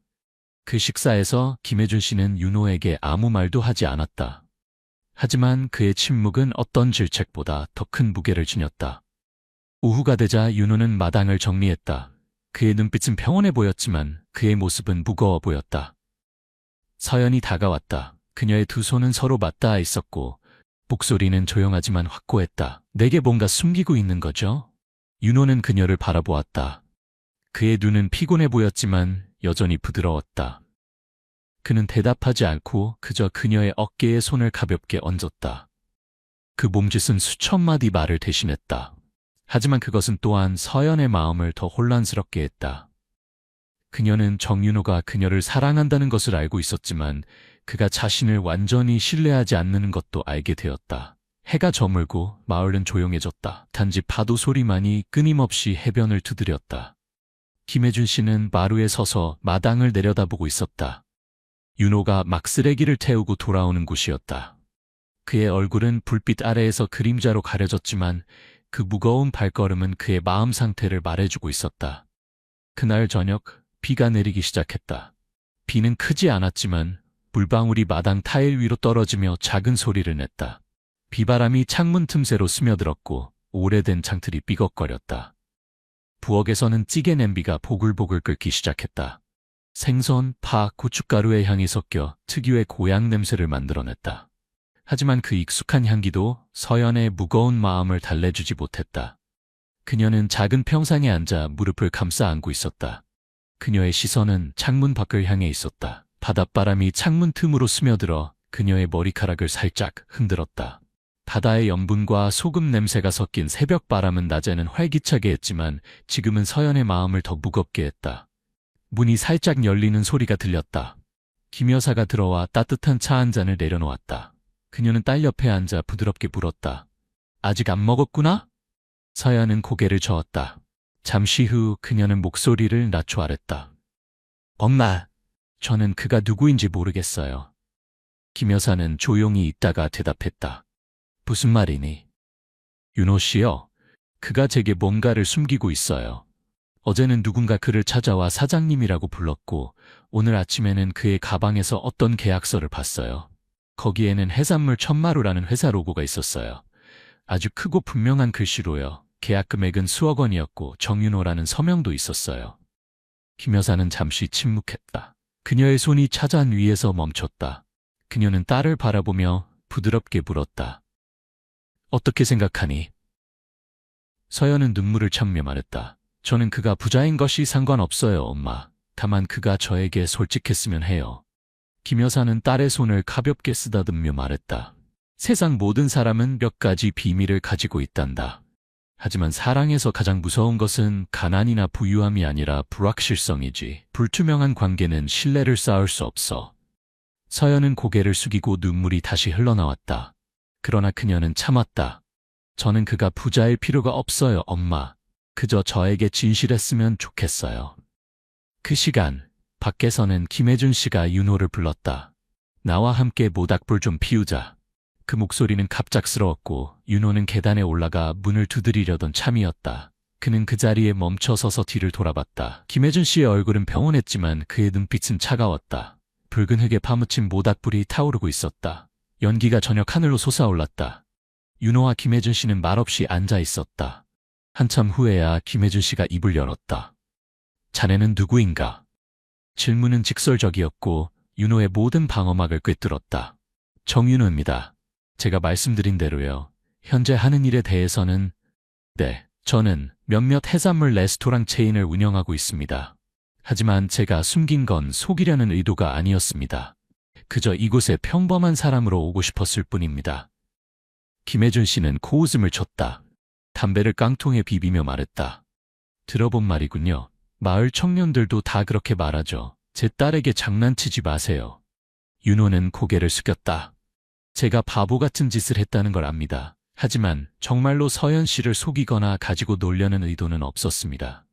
그 식사에서 김혜준 씨는 윤호에게 아무 말도 하지 않았다. 하지만 그의 침묵은 어떤 질책보다 더 큰 무게를 지녔다. 오후가 되자 윤호는 마당을 정리했다. 그의 눈빛은 평온해 보였지만 그의 모습은 무거워 보였다. 서연이 다가왔다. 그녀의 두 손은 서로 맞닿아 있었고 목소리는 조용하지만 확고했다. 내게 뭔가 숨기고 있는 거죠? 윤호는 그녀를 바라보았다. 그의 눈은 피곤해 보였지만 여전히 부드러웠다. 그는 대답하지 않고 그저 그녀의 어깨에 손을 가볍게 얹었다. 그 몸짓은 수천 마디 말을 대신했다. 하지만 그것은 또한 서연의 마음을 더 혼란스럽게 했다. 그녀는 정윤호가 그녀를 사랑한다는 것을 알고 있었지만 그가 자신을 완전히 신뢰하지 않는 것도 알게 되었다. 해가 저물고 마을은 조용해졌다. 단지 파도 소리만이 끊임없이 해변을 두드렸다. 김혜준 씨는 마루에 서서 마당을 내려다보고 있었다. 윤호가 막 쓰레기를 태우고 돌아오는 곳이었다. 그의 얼굴은 불빛 아래에서 그림자로 가려졌지만 그 무거운 발걸음은 그의 마음 상태를 말해주고 있었다. 그날 저녁 비가 내리기 시작했다. 비는 크지 않았지만 물방울이 마당 타일 위로 떨어지며 작은 소리를 냈다. 비바람이 창문 틈새로 스며들었고 오래된 창틀이 삐걱거렸다. 부엌에서는 찌개 냄비가 보글보글 끓기 시작했다. 생선, 파, 고춧가루의 향이 섞여 특유의 고향 냄새를 만들어냈다. 하지만 그 익숙한 향기도 서연의 무거운 마음을 달래주지 못했다. 그녀는 작은 평상에 앉아 무릎을 감싸 안고 있었다. 그녀의 시선은 창문 밖을 향해 있었다. 바닷바람이 창문 틈으로 스며들어 그녀의 머리카락을 살짝 흔들었다. 바다의 염분과 소금 냄새가 섞인 새벽 바람은 낮에는 활기차게 했지만 지금은 서연의 마음을 더 무겁게 했다. 문이 살짝 열리는 소리가 들렸다. 김 여사가 들어와 따뜻한 차 한 잔을 내려놓았다. 그녀는 딸 옆에 앉아 부드럽게 물었다. 아직 안 먹었구나? 서연은 고개를 저었다. 잠시 후 그녀는 목소리를 낮춰 아랬다. 엄마, 저는 그가 누구인지 모르겠어요. 김 여사는 조용히 있다가 대답했다. 무슨 말이니? 윤호 씨요. 그가 제게 뭔가를 숨기고 있어요. 어제는 누군가 그를 찾아와 사장님이라고 불렀고 오늘 아침에는 그의 가방에서 어떤 계약서를 봤어요. 거기에는 해산물 천마루라는 회사 로고가 있었어요. 아주 크고 분명한 글씨로요. 계약 금액은 수억 원이었고 정윤호라는 서명도 있었어요. 김 여사는 잠시 침묵했다. 그녀의 손이 차잔 위에서 멈췄다. 그녀는 딸을 바라보며 부드럽게 물었다. 어떻게 생각하니? 서연은 눈물을 참며 말했다. 저는 그가 부자인 것이 상관없어요, 엄마. 다만 그가 저에게 솔직했으면 해요. 김 여사는 딸의 손을 가볍게 쓰다듬며 말했다. 세상 모든 사람은 몇 가지 비밀을 가지고 있단다. 하지만 사랑에서 가장 무서운 것은 가난이나 부유함이 아니라 불확실성이지. 불투명한 관계는 신뢰를 쌓을 수 없어. 서연은 고개를 숙이고 눈물이 다시 흘러나왔다. 그러나 그녀는 참았다. 저는 그가 부자일 필요가 없어요, 엄마. 그저 저에게 진실했으면 좋겠어요. 그 시간, 밖에서는 김혜준 씨가 윤호를 불렀다. 나와 함께 모닥불 좀 피우자. 그 목소리는 갑작스러웠고 윤호는 계단에 올라가 문을 두드리려던 참이었다. 그는 그 자리에 멈춰 서서 뒤를 돌아봤다. 김혜준 씨의 얼굴은 평온했지만 그의 눈빛은 차가웠다. 붉은 흙에 파묻힌 모닥불이 타오르고 있었다. 연기가 저녁 하늘로 솟아올랐다. 윤호와 김혜준 씨는 말없이 앉아 있었다. 한참 후에야 김혜준 씨가 입을 열었다. 자네는 누구인가? 질문은 직설적이었고 윤호의 모든 방어막을 꿰뚫었다. 정윤호입니다. 제가 말씀드린 대로요. 현재 하는 일에 대해서는 네, 저는 몇몇 해산물 레스토랑 체인을 운영하고 있습니다. 하지만 제가 숨긴 건 속이려는 의도가 아니었습니다. 그저 이곳에 평범한 사람으로 오고 싶었을 뿐입니다. 김혜준 씨는 코웃음을 쳤다. 담배를 깡통에 비비며 말했다. 들어본 말이군요. 마을 청년들도 다 그렇게 말하죠. 제 딸에게 장난치지 마세요. 윤호는 고개를 숙였다. 제가 바보 같은 짓을 했다는 걸 압니다. 하지만 정말로 서연 씨를 속이거나 가지고 놀려는 의도는 없었습니다.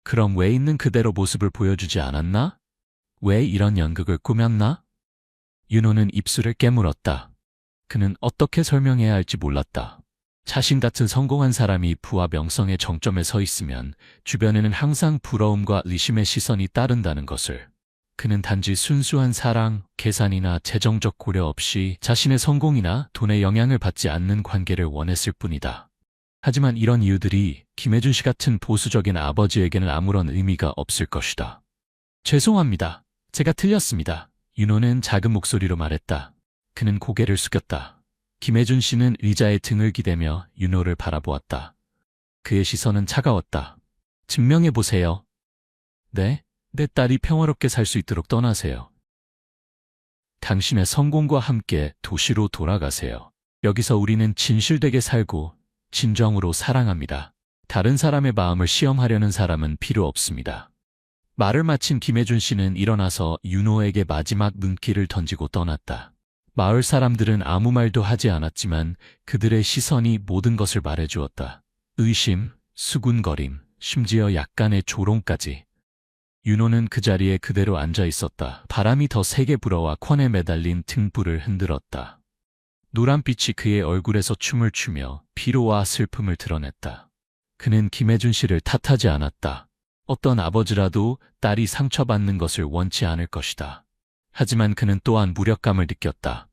그럼 왜 있는 그대로 모습을 보여주지 않았나? 왜 이런 연극을 꾸몄나? 윤호는 입술을 깨물었다. 그는 어떻게 설명해야 할지 몰랐다. 자신 같은 성공한 사람이 부와 명성의 정점에 서 있으면 주변에는 항상 부러움과 의심의 시선이 따른다는 것을. 그는 단지 순수한 사랑, 계산이나 재정적 고려 없이 자신의 성공이나 돈에 영향을 받지 않는 관계를 원했을 뿐이다. 하지만 이런 이유들이 김혜준 씨 같은 보수적인 아버지에게는 아무런 의미가 없을 것이다. 죄송합니다. 제가 틀렸습니다. 윤호는 작은 목소리로 말했다. 그는 고개를 숙였다. 김혜준 씨는 의자에 등을 기대며 윤호를 바라보았다. 그의 시선은 차가웠다. 증명해보세요. 네, 내 딸이 평화롭게 살 수 있도록 떠나세요. 당신의 성공과 함께 도시로 돌아가세요. 여기서 우리는 진실되게 살고 진정으로 사랑합니다. 다른 사람의 마음을 시험하려는 사람은 필요 없습니다. 말을 마친 김혜준 씨는 일어나서 윤호에게 마지막 눈길을 던지고 떠났다. 마을 사람들은 아무 말도 하지 않았지만 그들의 시선이 모든 것을 말해주었다. 의심, 수군거림, 심지어 약간의 조롱까지. 윤호는 그 자리에 그대로 앉아 있었다. 바람이 더 세게 불어와 콘에 매달린 등불을 흔들었다. 노란빛이 그의 얼굴에서 춤을 추며 피로와 슬픔을 드러냈다. 그는 김혜준 씨를 탓하지 않았다. 어떤 아버지라도 딸이 상처받는 것을 원치 않을 것이다. 하지만 그는 또한 무력감을 느꼈다.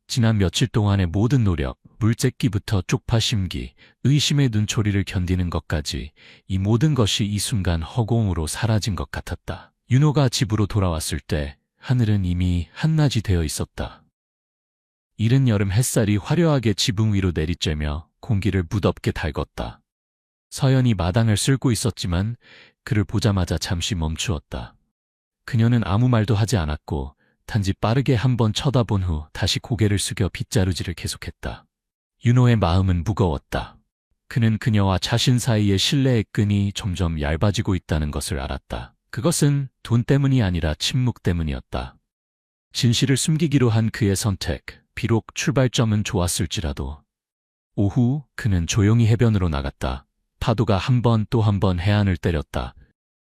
지난 며칠 동안의 모든 노력, 물쬐기부터 쪽파심기, 의심의 눈초리를 견디는 것까지 이 모든 것이 이 순간 허공으로 사라진 것 같았다. 윤호가 집으로 돌아왔을 때 하늘은 이미 한낮이 되어 있었다. 이른 여름 햇살이 화려하게 지붕 위로 내리쬐며 공기를 무덥게 달궜다. 서연이 마당을 쓸고 있었지만 그를 보자마자 잠시 멈추었다. 그녀는 아무 말도 하지 않았고 단지 빠르게 한번 쳐다본 후 다시 고개를 숙여 빗자루질을 계속했다. 윤호의 마음은 무거웠다. 그는 그녀와 자신 사이의 신뢰의 끈이 점점 얇아지고 있다는 것을 알았다. 그것은 돈 때문이 아니라 침묵 때문이었다. 진실을 숨기기로 한 그의 선택, 비록 출발점은 좋았을지라도. 오후 그는 조용히 해변으로 나갔다. 파도가 한 번 또 한 번 해안을 때렸다.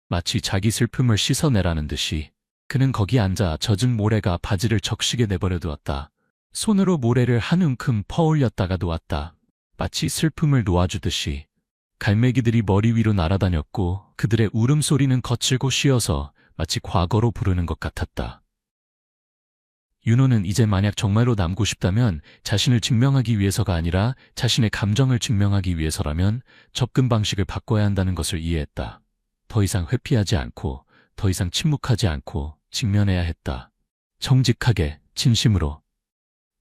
마치 자기 슬픔을 씻어내라는 듯이. 그는 거기 앉아 젖은 모래가 바지를 적시게 내버려 두었다. 손으로 모래를 한 움큼 퍼올렸다가 놓았다. 마치 슬픔을 놓아주듯이. 갈매기들이 머리 위로 날아다녔고 그들의 울음소리는 거칠고 쉬어서 마치 과거로 부르는 것 같았다. 윤호는 이제 만약 정말로 남고 싶다면 자신을 증명하기 위해서가 아니라 자신의 감정을 증명하기 위해서라면 접근 방식을 바꿔야 한다는 것을 이해했다. 더 이상 회피하지 않고 더 이상 침묵하지 않고 직면해야 했다. 정직하게, 진심으로.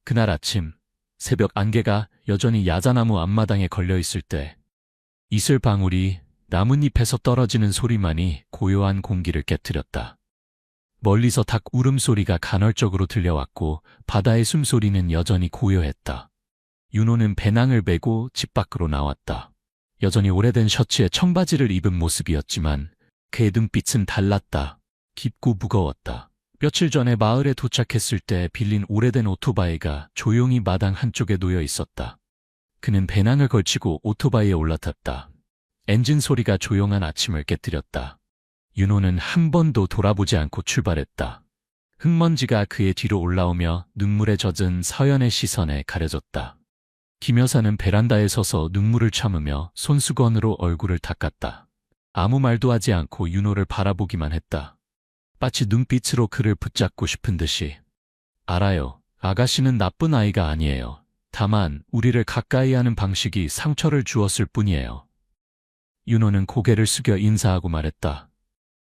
그날 아침, 새벽 안개가 여전히 야자나무 앞마당에 걸려있을 때 이슬 방울이 나뭇잎에서 떨어지는 소리만이 고요한 공기를 깨뜨렸다. 멀리서 닭 울음소리가 간헐적으로 들려왔고 바다의 숨소리는 여전히 고요했다. 윤호는 배낭을 메고 집 밖으로 나왔다. 여전히 오래된 셔츠에 청바지를 입은 모습이었지만 그의 눈빛은 달랐다. 깊고 무거웠다. 며칠 전에 마을에 도착했을 때 빌린 오래된 오토바이가 조용히 마당 한쪽에 놓여 있었다. 그는 배낭을 걸치고 오토바이에 올라탔다. 엔진 소리가 조용한 아침을 깨뜨렸다. 윤호는 한 번도 돌아보지 않고 출발했다. 흙먼지가 그의 뒤로 올라오며 눈물에 젖은 서연의 시선에 가려졌다. 김 여사는 베란다에 서서 눈물을 참으며 손수건으로 얼굴을 닦았다. 아무 말도 하지 않고 윤호를 바라보기만 했다. 마치 눈빛으로 그를 붙잡고 싶은 듯이. 알아요. 아가씨는 나쁜 아이가 아니에요. 다만 우리를 가까이 하는 방식이 상처를 주었을 뿐이에요. 윤호는 고개를 숙여 인사하고 말했다.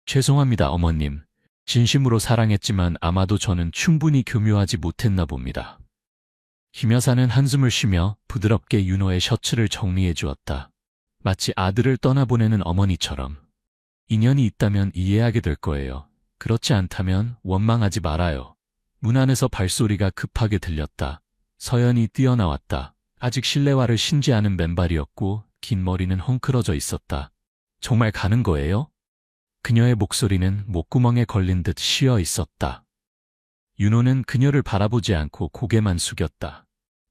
죄송합니다, 어머님. 진심으로 사랑했지만 아마도 저는 충분히 교묘하지 못했나 봅니다. 김 여사는 한숨을 쉬며 부드럽게 윤호의 셔츠를 정리해 주었다. 마치 아들을 떠나보내는 어머니처럼. 인연이 있다면 이해하게 될 거예요. 그렇지 않다면 원망하지 말아요. 문 안에서 발소리가 급하게 들렸다. 서연이 뛰어나왔다. 아직 실내화를 신지 않은 맨발이었고 긴 머리는 헝클어져 있었다. 정말 가는 거예요? 그녀의 목소리는 목구멍에 걸린 듯 쉬어 있었다. 윤호는 그녀를 바라보지 않고 고개만 숙였다.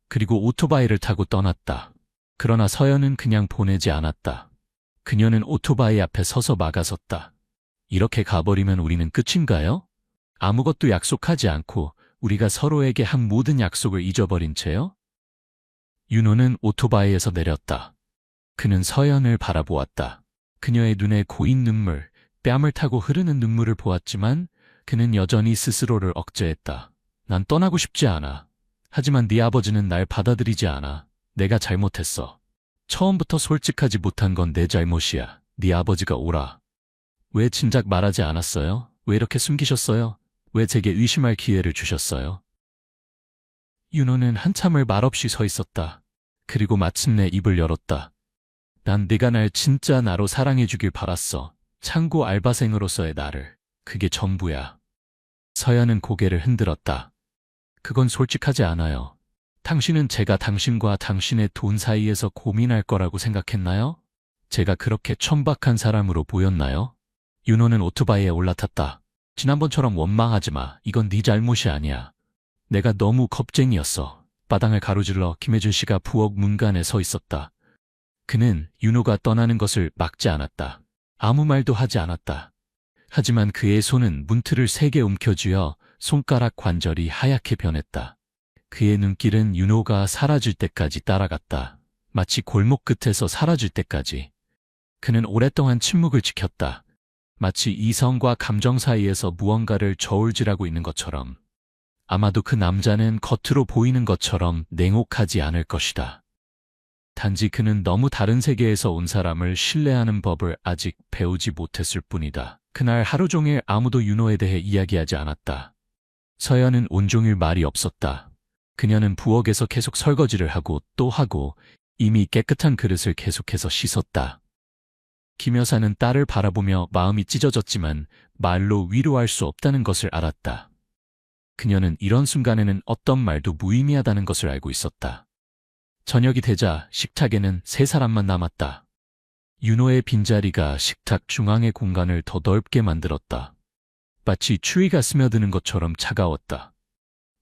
그리고 오토바이를 타고 떠났다. 그러나 서연은 그냥 보내지 않았다. 그녀는 오토바이 앞에 서서 막아섰다. 이렇게 가버리면 우리는 끝인가요? 아무것도 약속하지 않고 우리가 서로에게 한 모든 약속을 잊어버린 채요? 윤호는 오토바이에서 내렸다. 그는 서연을 바라보았다. 그녀의 눈에 고인 눈물, 뺨을 타고 흐르는 눈물을 보았지만 그는 여전히 스스로를 억제했다. 난 떠나고 싶지 않아. 하지만 네 아버지는 날 받아들이지 않아. 내가 잘못했어. 처음부터 솔직하지 못한 건 내 잘못이야. 네 아버지가 오라. 왜 진작 말하지 않았어요? 왜 이렇게 숨기셨어요? 왜 제게 의심할 기회를 주셨어요? 윤호는 한참을 말없이 서 있었다. 그리고 마침내 입을 열었다. 난 네가 날 진짜 나로 사랑해주길 바랐어. 창고 알바생으로서의 나를. 그게 전부야. 서연은 고개를 흔들었다. 그건 솔직하지 않아요. 당신은 제가 당신과 당신의 돈 사이에서 고민할 거라고 생각했나요? 제가 그렇게 천박한 사람으로 보였나요? 윤호는 오토바이에 올라탔다. 지난번처럼 원망하지 마. 이건 네 잘못이 아니야. 내가 너무 겁쟁이였어. 마당을 가로질러 김혜준 씨가 부엌 문간에 서 있었다. 그는 윤호가 떠나는 것을 막지 않았다. 아무 말도 하지 않았다. 하지만 그의 손은 문틀을 세게 움켜쥐어 손가락 관절이 하얗게 변했다. 그의 눈길은 윤호가 사라질 때까지 따라갔다. 마치 골목 끝에서 사라질 때까지. 그는 오랫동안 침묵을 지켰다. 마치 이성과 감정 사이에서 무언가를 저울질하고 있는 것처럼. 아마도 그 남자는 겉으로 보이는 것처럼 냉혹하지 않을 것이다. 단지 그는 너무 다른 세계에서 온 사람을 신뢰하는 법을 아직 배우지 못했을 뿐이다. 그날 하루 종일 아무도 윤호에 대해 이야기하지 않았다. 서연은 온종일 말이 없었다. 그녀는 부엌에서 계속 설거지를 하고 또 하고 이미 깨끗한 그릇을 계속해서 씻었다. 김 여사는 딸을 바라보며 마음이 찢어졌지만 말로 위로할 수 없다는 것을 알았다. 그녀는 이런 순간에는 어떤 말도 무의미하다는 것을 알고 있었다. 저녁이 되자 식탁에는 세 사람만 남았다. 윤호의 빈자리가 식탁 중앙의 공간을 더 넓게 만들었다. 마치 추위가 스며드는 것처럼 차가웠다.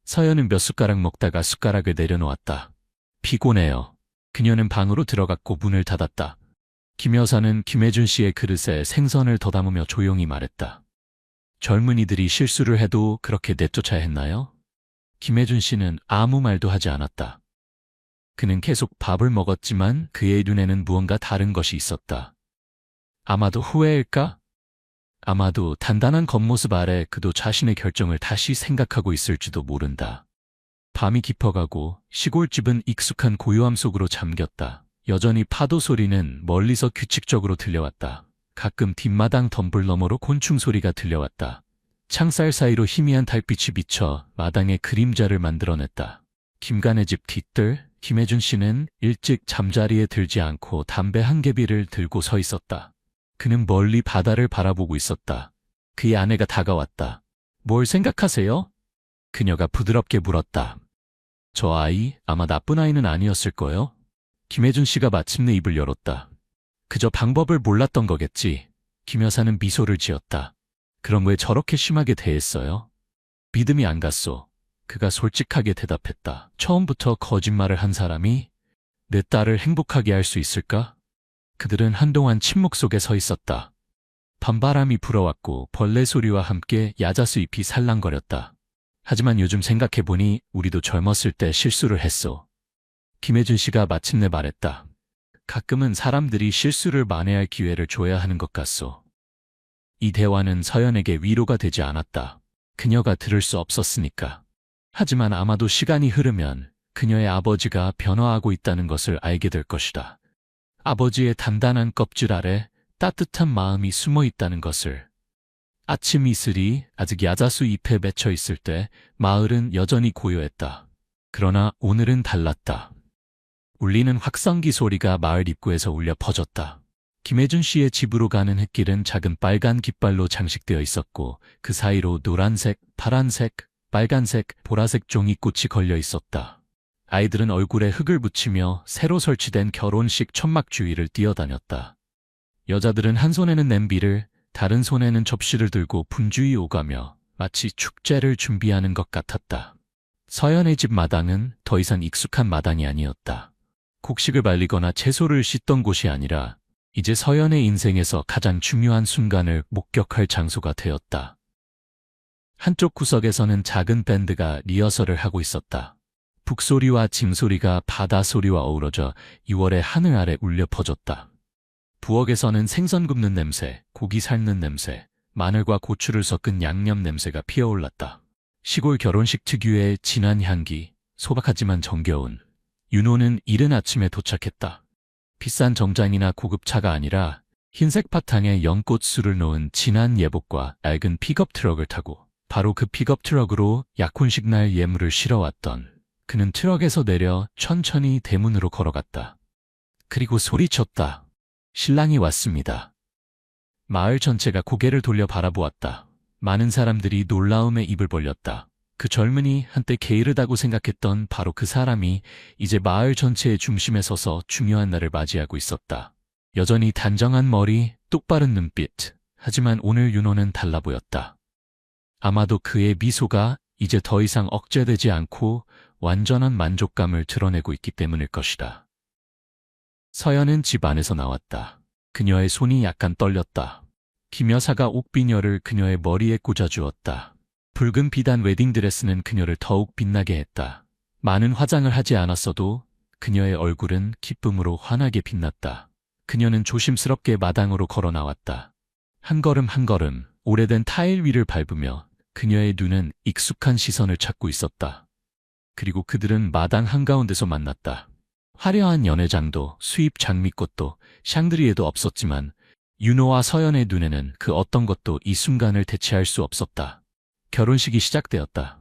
서연은 몇 숟가락 먹다가 숟가락을 내려놓았다. 피곤해요. 그녀는 방으로 들어갔고 문을 닫았다. 김 여사는 김혜준 씨의 그릇에 생선을 더 담으며 조용히 말했다. 젊은이들이 실수를 해도 그렇게 내쫓아야 했나요? 김혜준 씨는 아무 말도 하지 않았다. 그는 계속 밥을 먹었지만 그의 눈에는 무언가 다른 것이 있었다. 아마도 후회일까? 아마도 단단한 겉모습 아래 그도 자신의 결정을 다시 생각하고 있을지도 모른다. 밤이 깊어가고 시골집은 익숙한 고요함 속으로 잠겼다. 여전히 파도 소리는 멀리서 규칙적으로 들려왔다. 가끔 뒷마당 덤불 너머로 곤충 소리가 들려왔다. 창살 사이로 희미한 달빛이 비쳐 마당에 그림자를 만들어냈다. 김간의 집 뒤뜰, 김혜준 씨는 일찍 잠자리에 들지 않고 담배 한 개비를 들고 서 있었다. 그는 멀리 바다를 바라보고 있었다. 그의 아내가 다가왔다. 뭘 생각하세요? 그녀가 부드럽게 물었다. 저 아이 아마 나쁜 아이는 아니었을 거요? 김혜준 씨가 마침내 입을 열었다. 그저 방법을 몰랐던 거겠지. 김 여사는 미소를 지었다. 그럼 왜 저렇게 심하게 대했어요? 믿음이 안 갔소. 그가 솔직하게 대답했다. 처음부터 거짓말을 한 사람이 내 딸을 행복하게 할 수 있을까? 그들은 한동안 침묵 속에 서 있었다. 밤바람이 불어왔고 벌레 소리와 함께 야자수 잎이 살랑거렸다. 하지만 요즘 생각해보니 우리도 젊었을 때 실수를 했소. 김혜준 씨가 마침내 말했다. 가끔은 사람들이 실수를 만회할 기회를 줘야 하는 것 같소. 이 대화는 서연에게 위로가 되지 않았다. 그녀가 들을 수 없었으니까. 하지만 아마도 시간이 흐르면 그녀의 아버지가 변화하고 있다는 것을 알게 될 것이다. 아버지의 단단한 껍질 아래 따뜻한 마음이 숨어 있다는 것을. 아침 이슬이 아직 야자수 잎에 맺혀 있을 때 마을은 여전히 고요했다. 그러나 오늘은 달랐다. 울리는 확성기 소리가 마을 입구에서 울려 퍼졌다. 김혜준 씨의 집으로 가는 흙길은 작은 빨간 깃발로 장식되어 있었고 그 사이로 노란색, 파란색, 빨간색, 보라색 종이꽃이 걸려 있었다. 아이들은 얼굴에 흙을 묻히며 새로 설치된 결혼식 천막 주위를 뛰어다녔다. 여자들은 한 손에는 냄비를, 다른 손에는 접시를 들고 분주히 오가며 마치 축제를 준비하는 것 같았다. 서연의 집 마당은 더 이상 익숙한 마당이 아니었다. 곡식을 말리거나 채소를 씻던 곳이 아니라 이제 서연의 인생에서 가장 중요한 순간을 목격할 장소가 되었다. 한쪽 구석에서는 작은 밴드가 리허설을 하고 있었다. 북소리와 징소리가 바다소리와 어우러져 6월의 하늘 아래 울려 퍼졌다. 부엌에서는 생선 굽는 냄새, 고기 삶는 냄새, 마늘과 고추를 섞은 양념 냄새가 피어올랐다. 시골 결혼식 특유의 진한 향기, 소박하지만 정겨운. 윤호는 이른 아침에 도착했다. 비싼 정장이나 고급차가 아니라 흰색 바탕에 연꽃술을 놓은 진한 예복과 낡은 픽업 트럭을 타고 바로 그 픽업 트럭으로 약혼식 날 예물을 실어왔던 그는 트럭에서 내려 천천히 대문으로 걸어갔다. 그리고 소리쳤다. 신랑이 왔습니다. 마을 전체가 고개를 돌려 바라보았다. 많은 사람들이 놀라움에 입을 벌렸다. 그 젊은이 한때 게으르다고 생각했던 바로 그 사람이 이제 마을 전체의 중심에 서서 중요한 날을 맞이하고 있었다. 여전히 단정한 머리, 똑바른 눈빛. 하지만 오늘 윤호는 달라 보였다. 아마도 그의 미소가 이제 더 이상 억제되지 않고 완전한 만족감을 드러내고 있기 때문일 것이다. 서연은 집 안에서 나왔다. 그녀의 손이 약간 떨렸다. 김 여사가 옥비녀를 그녀의 머리에 꽂아주었다. 붉은 비단 웨딩드레스는 그녀를 더욱 빛나게 했다. 많은 화장을 하지 않았어도 그녀의 얼굴은 기쁨으로 환하게 빛났다. 그녀는 조심스럽게 마당으로 걸어 나왔다. 한 걸음 한 걸음 오래된 타일 위를 밟으며 그녀의 눈은 익숙한 시선을 찾고 있었다. 그리고 그들은 마당 한가운데서 만났다. 화려한 연회장도 수입 장미꽃도 샹드리에도 없었지만 윤호와 서연의 눈에는 그 어떤 것도 이 순간을 대체할 수 없었다. 결혼식이 시작되었다.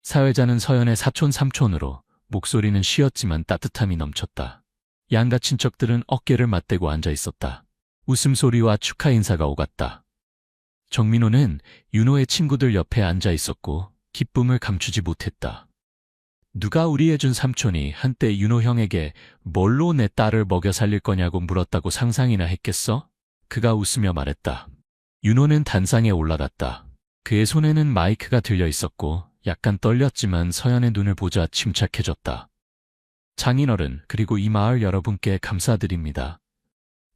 사회자는 서연의 사촌 삼촌으로 목소리는 쉬었지만 따뜻함이 넘쳤다. 양가 친척들은 어깨를 맞대고 앉아 있었다. 웃음소리와 축하 인사가 오갔다. 정민호는 윤호의 친구들 옆에 앉아 있었고 기쁨을 감추지 못했다. 누가 우리 해준 삼촌이 한때 윤호 형에게 뭘로 내 딸을 먹여 살릴 거냐고 물었다고 상상이나 했겠어? 그가 웃으며 말했다. 윤호는 단상에 올라갔다. 그의 손에는 마이크가 들려 있었고 약간 떨렸지만 서연의 눈을 보자 침착해졌다. 장인어른 그리고 이 마을 여러분께 감사드립니다.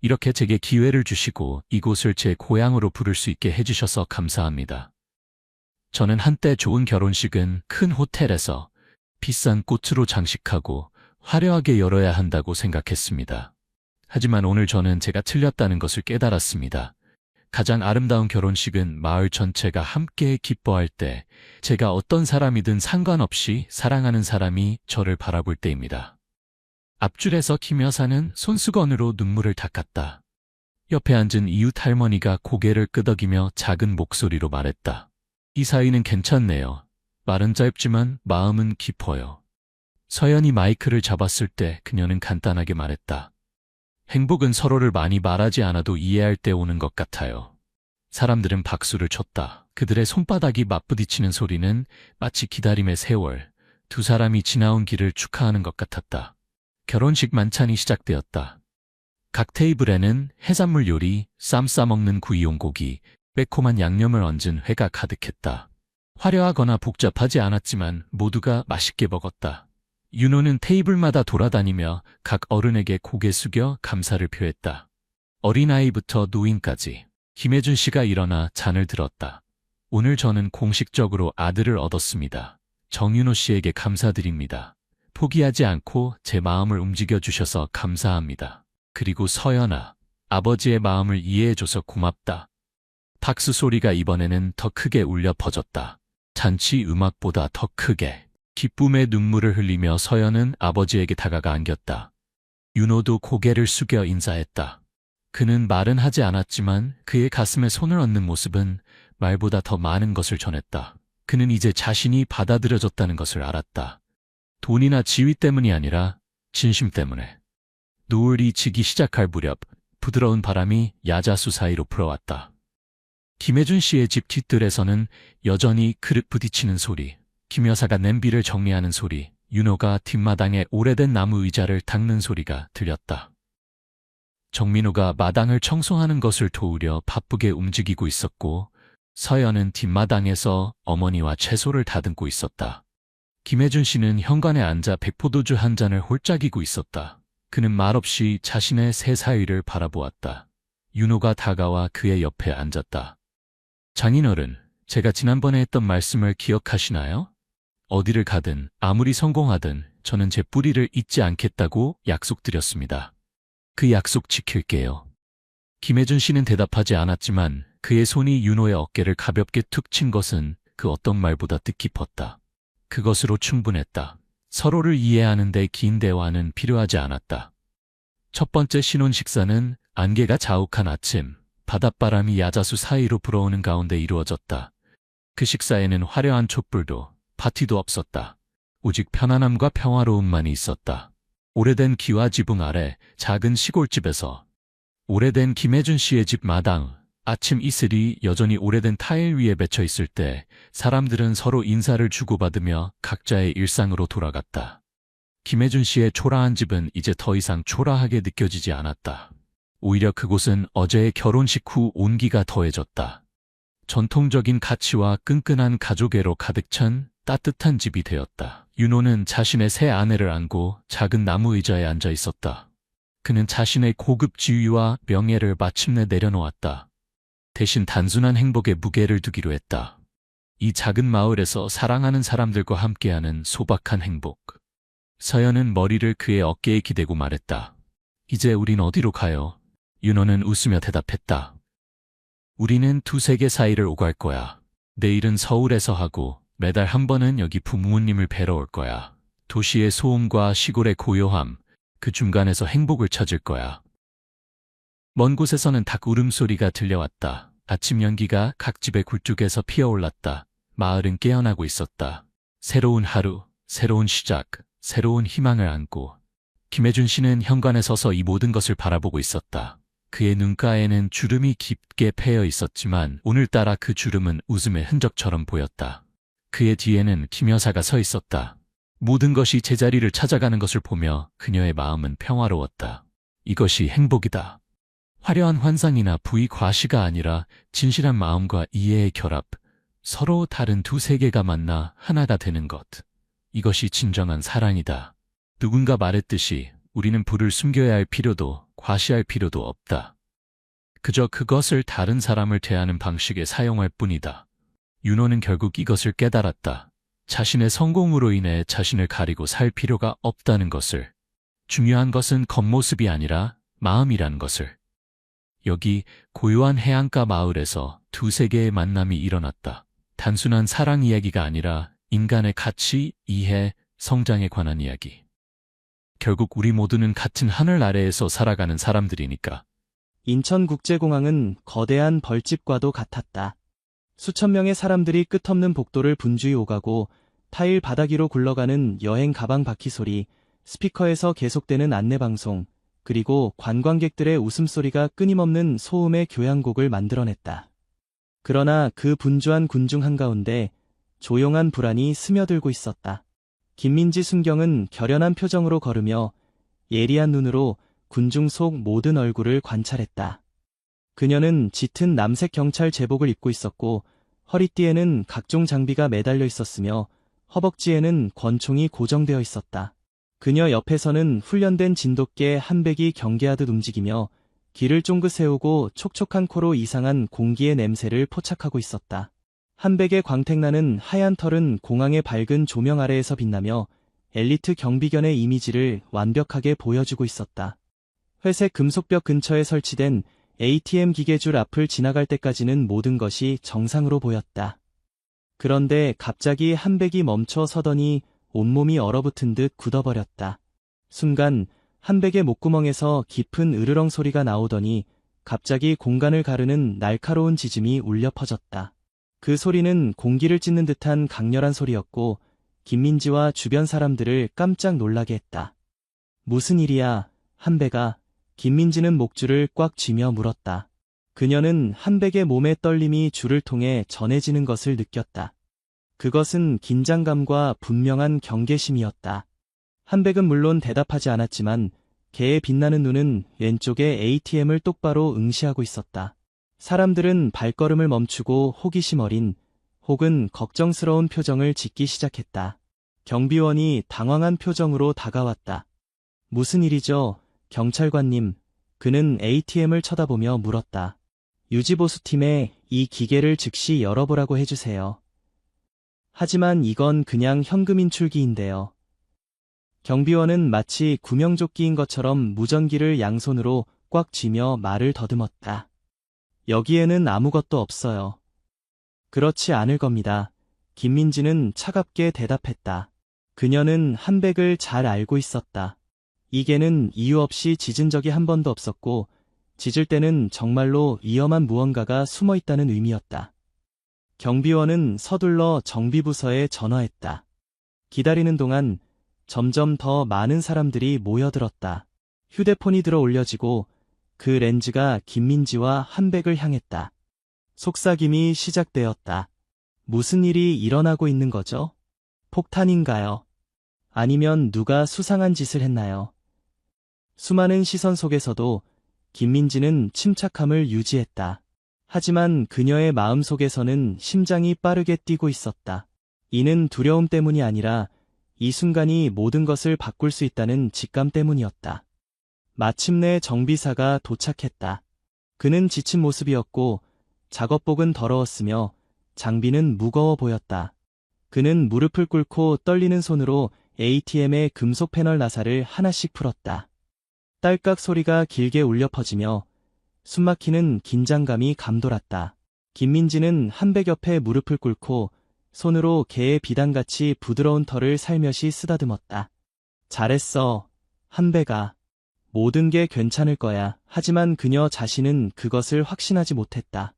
이렇게 제게 기회를 주시고 이곳을 제 고향으로 부를 수 있게 해주셔서 감사합니다. 저는 한때 좋은 결혼식은 큰 호텔에서 비싼 꽃으로 장식하고 화려하게 열어야 한다고 생각했습니다. 하지만 오늘 저는 제가 틀렸다는 것을 깨달았습니다. 가장 아름다운 결혼식은 마을 전체가 함께 기뻐할 때, 제가 어떤 사람이든 상관없이 사랑하는 사람이 저를 바라볼 때입니다. 앞줄에서 김 여사는 손수건으로 눈물을 닦았다. 옆에 앉은 이웃 할머니가 고개를 끄덕이며 작은 목소리로 말했다. 이 사이는 괜찮네요. 말은 짧지만 마음은 깊어요. 서연이 마이크를 잡았을 때 그녀는 간단하게 말했다. 행복은 서로를 많이 말하지 않아도 이해할 때 오는 것 같아요. 사람들은 박수를 쳤다. 그들의 손바닥이 맞부딪히는 소리는 마치 기다림의 세월, 두 사람이 지나온 길을 축하하는 것 같았다. 결혼식 만찬이 시작되었다. 각 테이블에는 해산물 요리, 쌈 싸먹는 구이용 고기, 매콤한 양념을 얹은 회가 가득했다. 화려하거나 복잡하지 않았지만 모두가 맛있게 먹었다. 윤호는 테이블마다 돌아다니며 각 어른에게 고개 숙여 감사를 표했다. 어린아이부터 노인까지. 김혜준 씨가 일어나 잔을 들었다. 오늘 저는 공식적으로 아들을 얻었습니다. 정윤호 씨에게 감사드립니다. 포기하지 않고 제 마음을 움직여주셔서 감사합니다. 그리고 서연아, 아버지의 마음을 이해해줘서 고맙다. 박수 소리가 이번에는 더 크게 울려 퍼졌다. 잔치 음악보다 더 크게. 기쁨의 눈물을 흘리며 서연은 아버지에게 다가가 안겼다. 윤호도 고개를 숙여 인사했다. 그는 말은 하지 않았지만 그의 가슴에 손을 얹는 모습은 말보다 더 많은 것을 전했다. 그는 이제 자신이 받아들여졌다는 것을 알았다. 돈이나 지위 때문이 아니라 진심 때문에. 노을이 지기 시작할 무렵 부드러운 바람이 야자수 사이로 불어왔다. 김혜준 씨의 집 뒷뜰에서는 여전히 그릇 부딪히는 소리, 김 여사가 냄비를 정리하는 소리, 윤호가 뒷마당에 오래된 나무 의자를 닦는 소리가 들렸다. 정민호가 마당을 청소하는 것을 도우려 바쁘게 움직이고 있었고 서연은 뒷마당에서 어머니와 채소를 다듬고 있었다. 김혜준 씨는 현관에 앉아 백포도주 한 잔을 홀짝이고 있었다. 그는 말없이 자신의 새 사위를 바라보았다. 윤호가 다가와 그의 옆에 앉았다. 장인어른, 제가 지난번에 했던 말씀을 기억하시나요? 어디를 가든 아무리 성공하든 저는 제 뿌리를 잊지 않겠다고 약속드렸습니다. 그 약속 지킬게요. 김혜준 씨는 대답하지 않았지만 그의 손이 윤호의 어깨를 가볍게 툭 친 것은 그 어떤 말보다 뜻깊었다. 그것으로 충분했다. 서로를 이해하는 데 긴 대화는 필요하지 않았다. 첫 번째 신혼 식사는 안개가 자욱한 아침, 바닷바람이 야자수 사이로 불어오는 가운데 이루어졌다. 그 식사에는 화려한 촛불도 파티도 없었다. 오직 편안함과 평화로움만이 있었다. 오래된 기와 지붕 아래 작은 시골집에서 오래된 김혜준 씨의 집 마당, 아침 이슬이 여전히 오래된 타일 위에 맺혀 있을 때 사람들은 서로 인사를 주고받으며 각자의 일상으로 돌아갔다. 김혜준 씨의 초라한 집은 이제 더 이상 초라하게 느껴지지 않았다. 오히려 그곳은 어제의 결혼식 후 온기가 더해졌다. 전통적인 가치와 끈끈한 가족애로 가득 찬 따뜻한 집이 되었다. 윤호는 자신의 새 아내를 안고 작은 나무 의자에 앉아 있었다. 그는 자신의 고급 지위와 명예를 마침내 내려놓았다. 대신 단순한 행복에 무게를 두기로 했다. 이 작은 마을에서 사랑하는 사람들과 함께하는 소박한 행복. 서연은 머리를 그의 어깨에 기대고 말했다. 이제 우린 어디로 가요? 윤호는 웃으며 대답했다. 우리는 두 세계 사이를 오갈 거야. 내일은 서울에서 하고 매달 한 번은 여기 부모님을 뵈러 올 거야. 도시의 소음과 시골의 고요함, 그 중간에서 행복을 찾을 거야. 먼 곳에서는 닭 울음소리가 들려왔다. 아침 연기가 각 집의 굴뚝에서 피어올랐다. 마을은 깨어나고 있었다. 새로운 하루, 새로운 시작, 새로운 희망을 안고 김혜준 씨는 현관에 서서 이 모든 것을 바라보고 있었다. 그의 눈가에는 주름이 깊게 패여 있었지만 오늘따라 그 주름은 웃음의 흔적처럼 보였다. 그의 뒤에는 김 여사가 서 있었다. 모든 것이 제자리를 찾아가는 것을 보며 그녀의 마음은 평화로웠다. 이것이 행복이다. 화려한 환상이나 부의 과시가 아니라 진실한 마음과 이해의 결합, 서로 다른 두 세계가 만나 하나가 되는 것. 이것이 진정한 사랑이다. 누군가 말했듯이 우리는 불을 숨겨야 할 필요도 과시할 필요도 없다. 그저 그것을 다른 사람을 대하는 방식에 사용할 뿐이다. 윤호는 결국 이것을 깨달았다. 자신의 성공으로 인해 자신을 가리고 살 필요가 없다는 것을. 중요한 것은 겉모습이 아니라 마음이라는 것을. 여기 고요한 해안가 마을에서 두 세계의 만남이 일어났다. 단순한 사랑 이야기가 아니라 인간의 가치, 이해, 성장에 관한 이야기. 결국 우리 모두는 같은 하늘 아래에서 살아가는 사람들이니까. 인천국제공항은 거대한 벌집과도 같았다. 수천 명의 사람들이 끝없는 복도를 분주히 오가고 타일 바닥 위로 굴러가는 여행 가방 바퀴 소리, 스피커에서 계속되는 안내방송, 그리고 관광객들의 웃음소리가 끊임없는 소음의 교향곡을 만들어냈다. 그러나 그 분주한 군중 한가운데 조용한 불안이 스며들고 있었다. 김민지 순경은 결연한 표정으로 걸으며 예리한 눈으로 군중 속 모든 얼굴을 관찰했다. 그녀는 짙은 남색 경찰 제복을 입고 있었고 허리띠에는 각종 장비가 매달려 있었으며 허벅지에는 권총이 고정되어 있었다. 그녀 옆에서는 훈련된 진돗개 한백이 경계하듯 움직이며 귀를 쫑긋 세우고 촉촉한 코로 이상한 공기의 냄새를 포착하고 있었다. 한백의 광택나는 하얀 털은 공항의 밝은 조명 아래에서 빛나며 엘리트 경비견의 이미지를 완벽하게 보여주고 있었다. 회색 금속벽 근처에 설치된 ATM 기계줄 앞을 지나갈 때까지는 모든 것이 정상으로 보였다. 그런데 갑자기 한백이 멈춰 서더니 온몸이 얼어붙은 듯 굳어버렸다. 순간 한백의 목구멍에서 깊은 으르렁 소리가 나오더니 갑자기 공간을 가르는 날카로운 지짐이 울려 퍼졌다. 그 소리는 공기를 찢는 듯한 강렬한 소리였고 김민지와 주변 사람들을 깜짝 놀라게 했다. 무슨 일이야, 한백아. 김민지는 목줄을 꽉 쥐며 물었다. 그녀는 한백의 몸의 떨림이 줄을 통해 전해지는 것을 느꼈다. 그것은 긴장감과 분명한 경계심이었다. 한백은 물론 대답하지 않았지만 개의 빛나는 눈은 왼쪽에 ATM을 똑바로 응시하고 있었다. 사람들은 발걸음을 멈추고 호기심 어린 혹은 걱정스러운 표정을 짓기 시작했다. 경비원이 당황한 표정으로 다가왔다. 무슨 일이죠, 경찰관님? 그는 ATM을 쳐다보며 물었다. 유지보수팀에 이 기계를 즉시 열어보라고 해주세요. 하지만 이건 그냥 현금 인출기인데요. 경비원은 마치 구명조끼인 것처럼 무전기를 양손으로 꽉 쥐며 말을 더듬었다. 여기에는 아무것도 없어요. 그렇지 않을 겁니다. 김민지는 차갑게 대답했다. 그녀는 한백을 잘 알고 있었다. 이 개는 이유 없이 짖은 적이 한 번도 없었고, 짖을 때는 정말로 위험한 무언가가 숨어 있다는 의미였다. 경비원은 서둘러 정비부서에 전화했다. 기다리는 동안 점점 더 많은 사람들이 모여들었다. 휴대폰이 들어 올려지고 그 렌즈가 김민지와 한백을 향했다. 속삭임이 시작되었다. 무슨 일이 일어나고 있는 거죠? 폭탄인가요? 아니면 누가 수상한 짓을 했나요? 수많은 시선 속에서도 김민지는 침착함을 유지했다. 하지만 그녀의 마음 속에서는 심장이 빠르게 뛰고 있었다. 이는 두려움 때문이 아니라 이 순간이 모든 것을 바꿀 수 있다는 직감 때문이었다. 마침내 정비사가 도착했다. 그는 지친 모습이었고 작업복은 더러웠으며 장비는 무거워 보였다. 그는 무릎을 꿇고 떨리는 손으로 ATM의 금속 패널 나사를 하나씩 풀었다. 딸깍 소리가 길게 울려 퍼지며 숨막히는 긴장감이 감돌았다. 김민지는 한백 옆에 무릎을 꿇고 손으로 개의 비단같이 부드러운 털을 살며시 쓰다듬었다. 잘했어, 한백아. 모든 게 괜찮을 거야. 하지만 그녀 자신은 그것을 확신하지 못했다.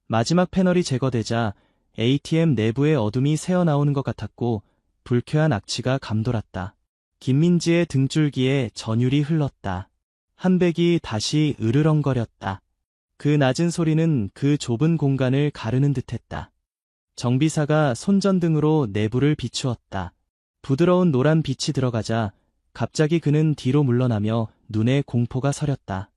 마지막 패널이 제거되자 ATM 내부의 어둠이 새어나오는 것 같았고 불쾌한 악취가 감돌았다. 김민지의 등줄기에 전율이 흘렀다. 한백이 다시 으르렁거렸다. 그 낮은 소리는 그 좁은 공간을 가르는 듯했다. 정비사가 손전등으로 내부를 비추었다. 부드러운 노란 빛이 들어가자 갑자기 그는 뒤로 물러나며 눈에 공포가 서렸다.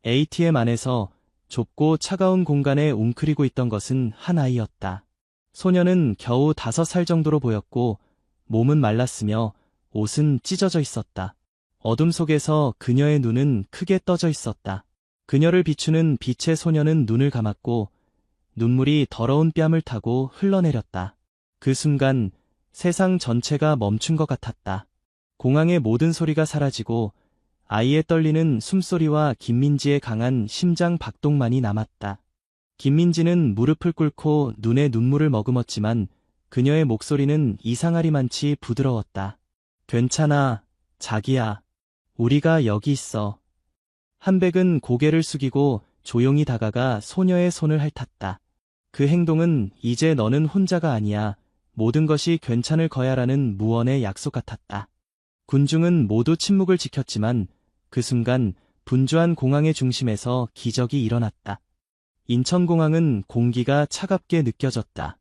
ATM 안에서 좁고 차가운 공간에 웅크리고 있던 것은 한 아이였다. 소녀는 겨우 5살 정도로 보였고 몸은 말랐으며 옷은 찢어져 있었다. 어둠 속에서 그녀의 눈은 크게 떠져 있었다. 그녀를 비추는 빛의 소녀는 눈을 감았고 눈물이 더러운 뺨을 타고 흘러내렸다. 그 순간 세상 전체가 멈춘 것 같았다. 공항의 모든 소리가 사라지고 아이의 떨리는 숨소리와 김민지의 강한 심장 박동만이 남았다. 김민지는 무릎을 꿇고 눈에 눈물을 머금었지만 그녀의 목소리는 이상하리만치 부드러웠다. 괜찮아, 자기야. 우리가 여기 있어. 한백은 고개를 숙이고 조용히 다가가 소녀의 손을 핥았다. 그 행동은 이제 너는 혼자가 아니야. 모든 것이 괜찮을 거야라는 무언의 약속 같았다. 군중은 모두 침묵을 지켰지만 그 순간 분주한 공항의 중심에서 기적이 일어났다. 인천공항은 공기가 차갑게 느껴졌다.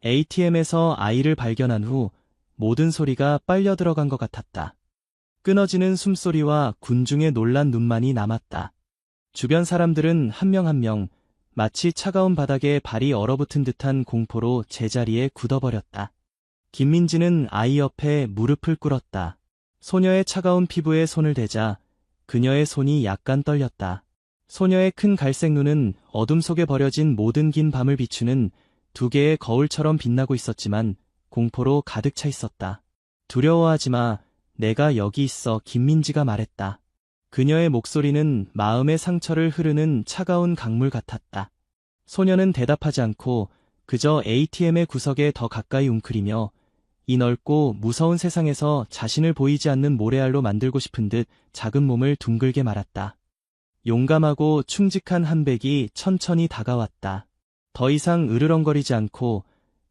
ATM에서 아이를 발견한 후 모든 소리가 빨려 들어간 것 같았다. 끊어지는 숨소리와 군중의 놀란 눈만이 남았다. 주변 사람들은 한 명 한 명 마치 차가운 바닥에 발이 얼어붙은 듯한 공포로 제자리에 굳어버렸다. 김민지는 아이 옆에 무릎을 꿇었다. 소녀의 차가운 피부에 손을 대자 그녀의 손이 약간 떨렸다. 소녀의 큰 갈색 눈은 어둠 속에 버려진 모든 긴 밤을 비추는 2개의 거울처럼 빛나고 있었지만 공포로 가득 차 있었다. 두려워하지 마. 내가 여기 있어. 김민지가 말했다. 그녀의 목소리는 마음의 상처를 흐르는 차가운 강물 같았다. 소녀는 대답하지 않고 그저 ATM의 구석에 더 가까이 웅크리며 이 넓고 무서운 세상에서 자신을 보이지 않는 모래알로 만들고 싶은 듯 작은 몸을 둥글게 말았다. 용감하고 충직한 한백이 천천히 다가왔다. 더 이상 으르렁거리지 않고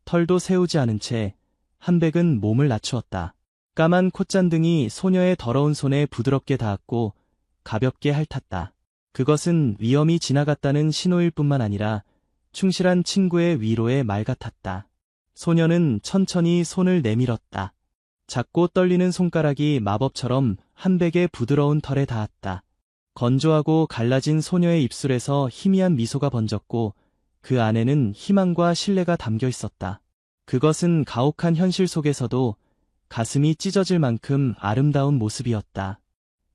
털도 세우지 않은 채 한백은 몸을 낮추었다. 까만 콧잔등이 소녀의 더러운 손에 부드럽게 닿았고 가볍게 핥았다. 그것은 위험이 지나갔다는 신호일 뿐만 아니라 충실한 친구의 위로의 말 같았다. 소녀는 천천히 손을 내밀었다. 작고 떨리는 손가락이 마법처럼 한백의 부드러운 털에 닿았다. 건조하고 갈라진 소녀의 입술에서 희미한 미소가 번졌고 그 안에는 희망과 신뢰가 담겨 있었다. 그것은 가혹한 현실 속에서도 가슴이 찢어질 만큼 아름다운 모습이었다.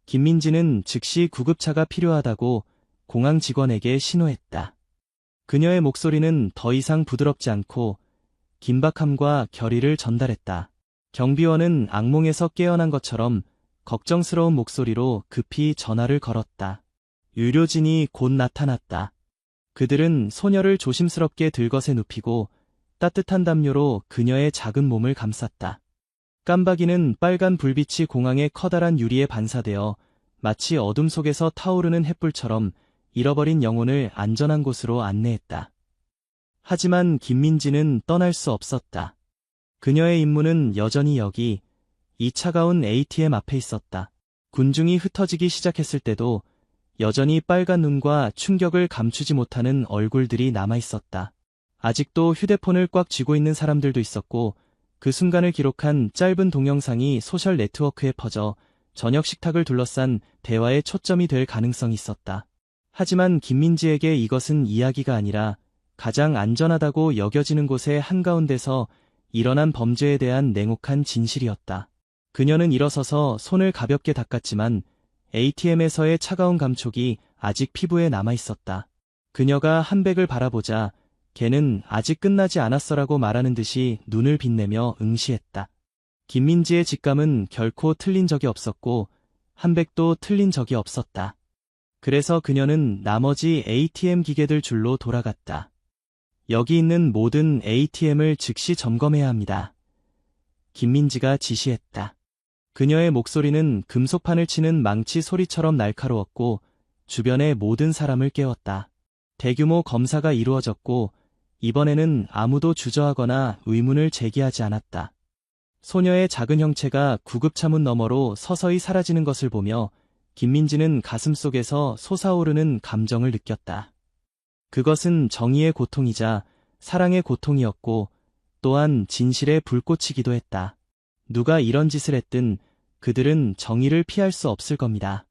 김민지는 즉시 구급차가 필요하다고 공항 직원에게 신호했다. 그녀의 목소리는 더 이상 부드럽지 않고 긴박함과 결의를 전달했다. 경비원은 악몽에서 깨어난 것처럼 걱정스러운 목소리로 급히 전화를 걸었다. 의료진이 곧 나타났다. 그들은 소녀를 조심스럽게 들것에 눕히고 따뜻한 담요로 그녀의 작은 몸을 감쌌다. 깜박이는 빨간 불빛이 공항의 커다란 유리에 반사되어 마치 어둠 속에서 타오르는 햇불처럼 잃어버린 영혼을 안전한 곳으로 안내했다. 하지만 김민지는 떠날 수 없었다. 그녀의 임무는 여전히 여기, 이 차가운 ATM 앞에 있었다. 군중이 흩어지기 시작했을 때도 여전히 빨간 눈과 충격을 감추지 못하는 얼굴들이 남아있었다. 아직도 휴대폰을 꽉 쥐고 있는 사람들도 있었고, 그 순간을 기록한 짧은 동영상이 소셜 네트워크에 퍼져 저녁 식탁을 둘러싼 대화의 초점이 될 가능성이 있었다. 하지만 김민지에게 이것은 이야기가 아니라 가장 안전하다고 여겨지는 곳의 한가운데서 일어난 범죄에 대한 냉혹한 진실이었다. 그녀는 일어서서 손을 가볍게 닦았지만 ATM에서의 차가운 감촉이 아직 피부에 남아있었다. 그녀가 한백을 바라보자 걔는 아직 끝나지 않았어라고 말하는 듯이 눈을 빛내며 응시했다. 김민지의 직감은 결코 틀린 적이 없었고 한백도 틀린 적이 없었다. 그래서 그녀는 나머지 ATM 기계들 줄로 돌아갔다. 여기 있는 모든 ATM을 즉시 점검해야 합니다. 김민지가 지시했다. 그녀의 목소리는 금속판을 치는 망치 소리처럼 날카로웠고 주변의 모든 사람을 깨웠다. 대규모 검사가 이루어졌고 이번에는 아무도 주저하거나 의문을 제기하지 않았다. 소녀의 작은 형체가 구급차문 너머로 서서히 사라지는 것을 보며 김민지는 가슴속에서 솟아오르는 감정을 느꼈다. 그것은 정의의 고통이자 사랑의 고통이었고 또한 진실의 불꽃이기도 했다. 누가 이런 짓을 했든 그들은 정의를 피할 수 없을 겁니다.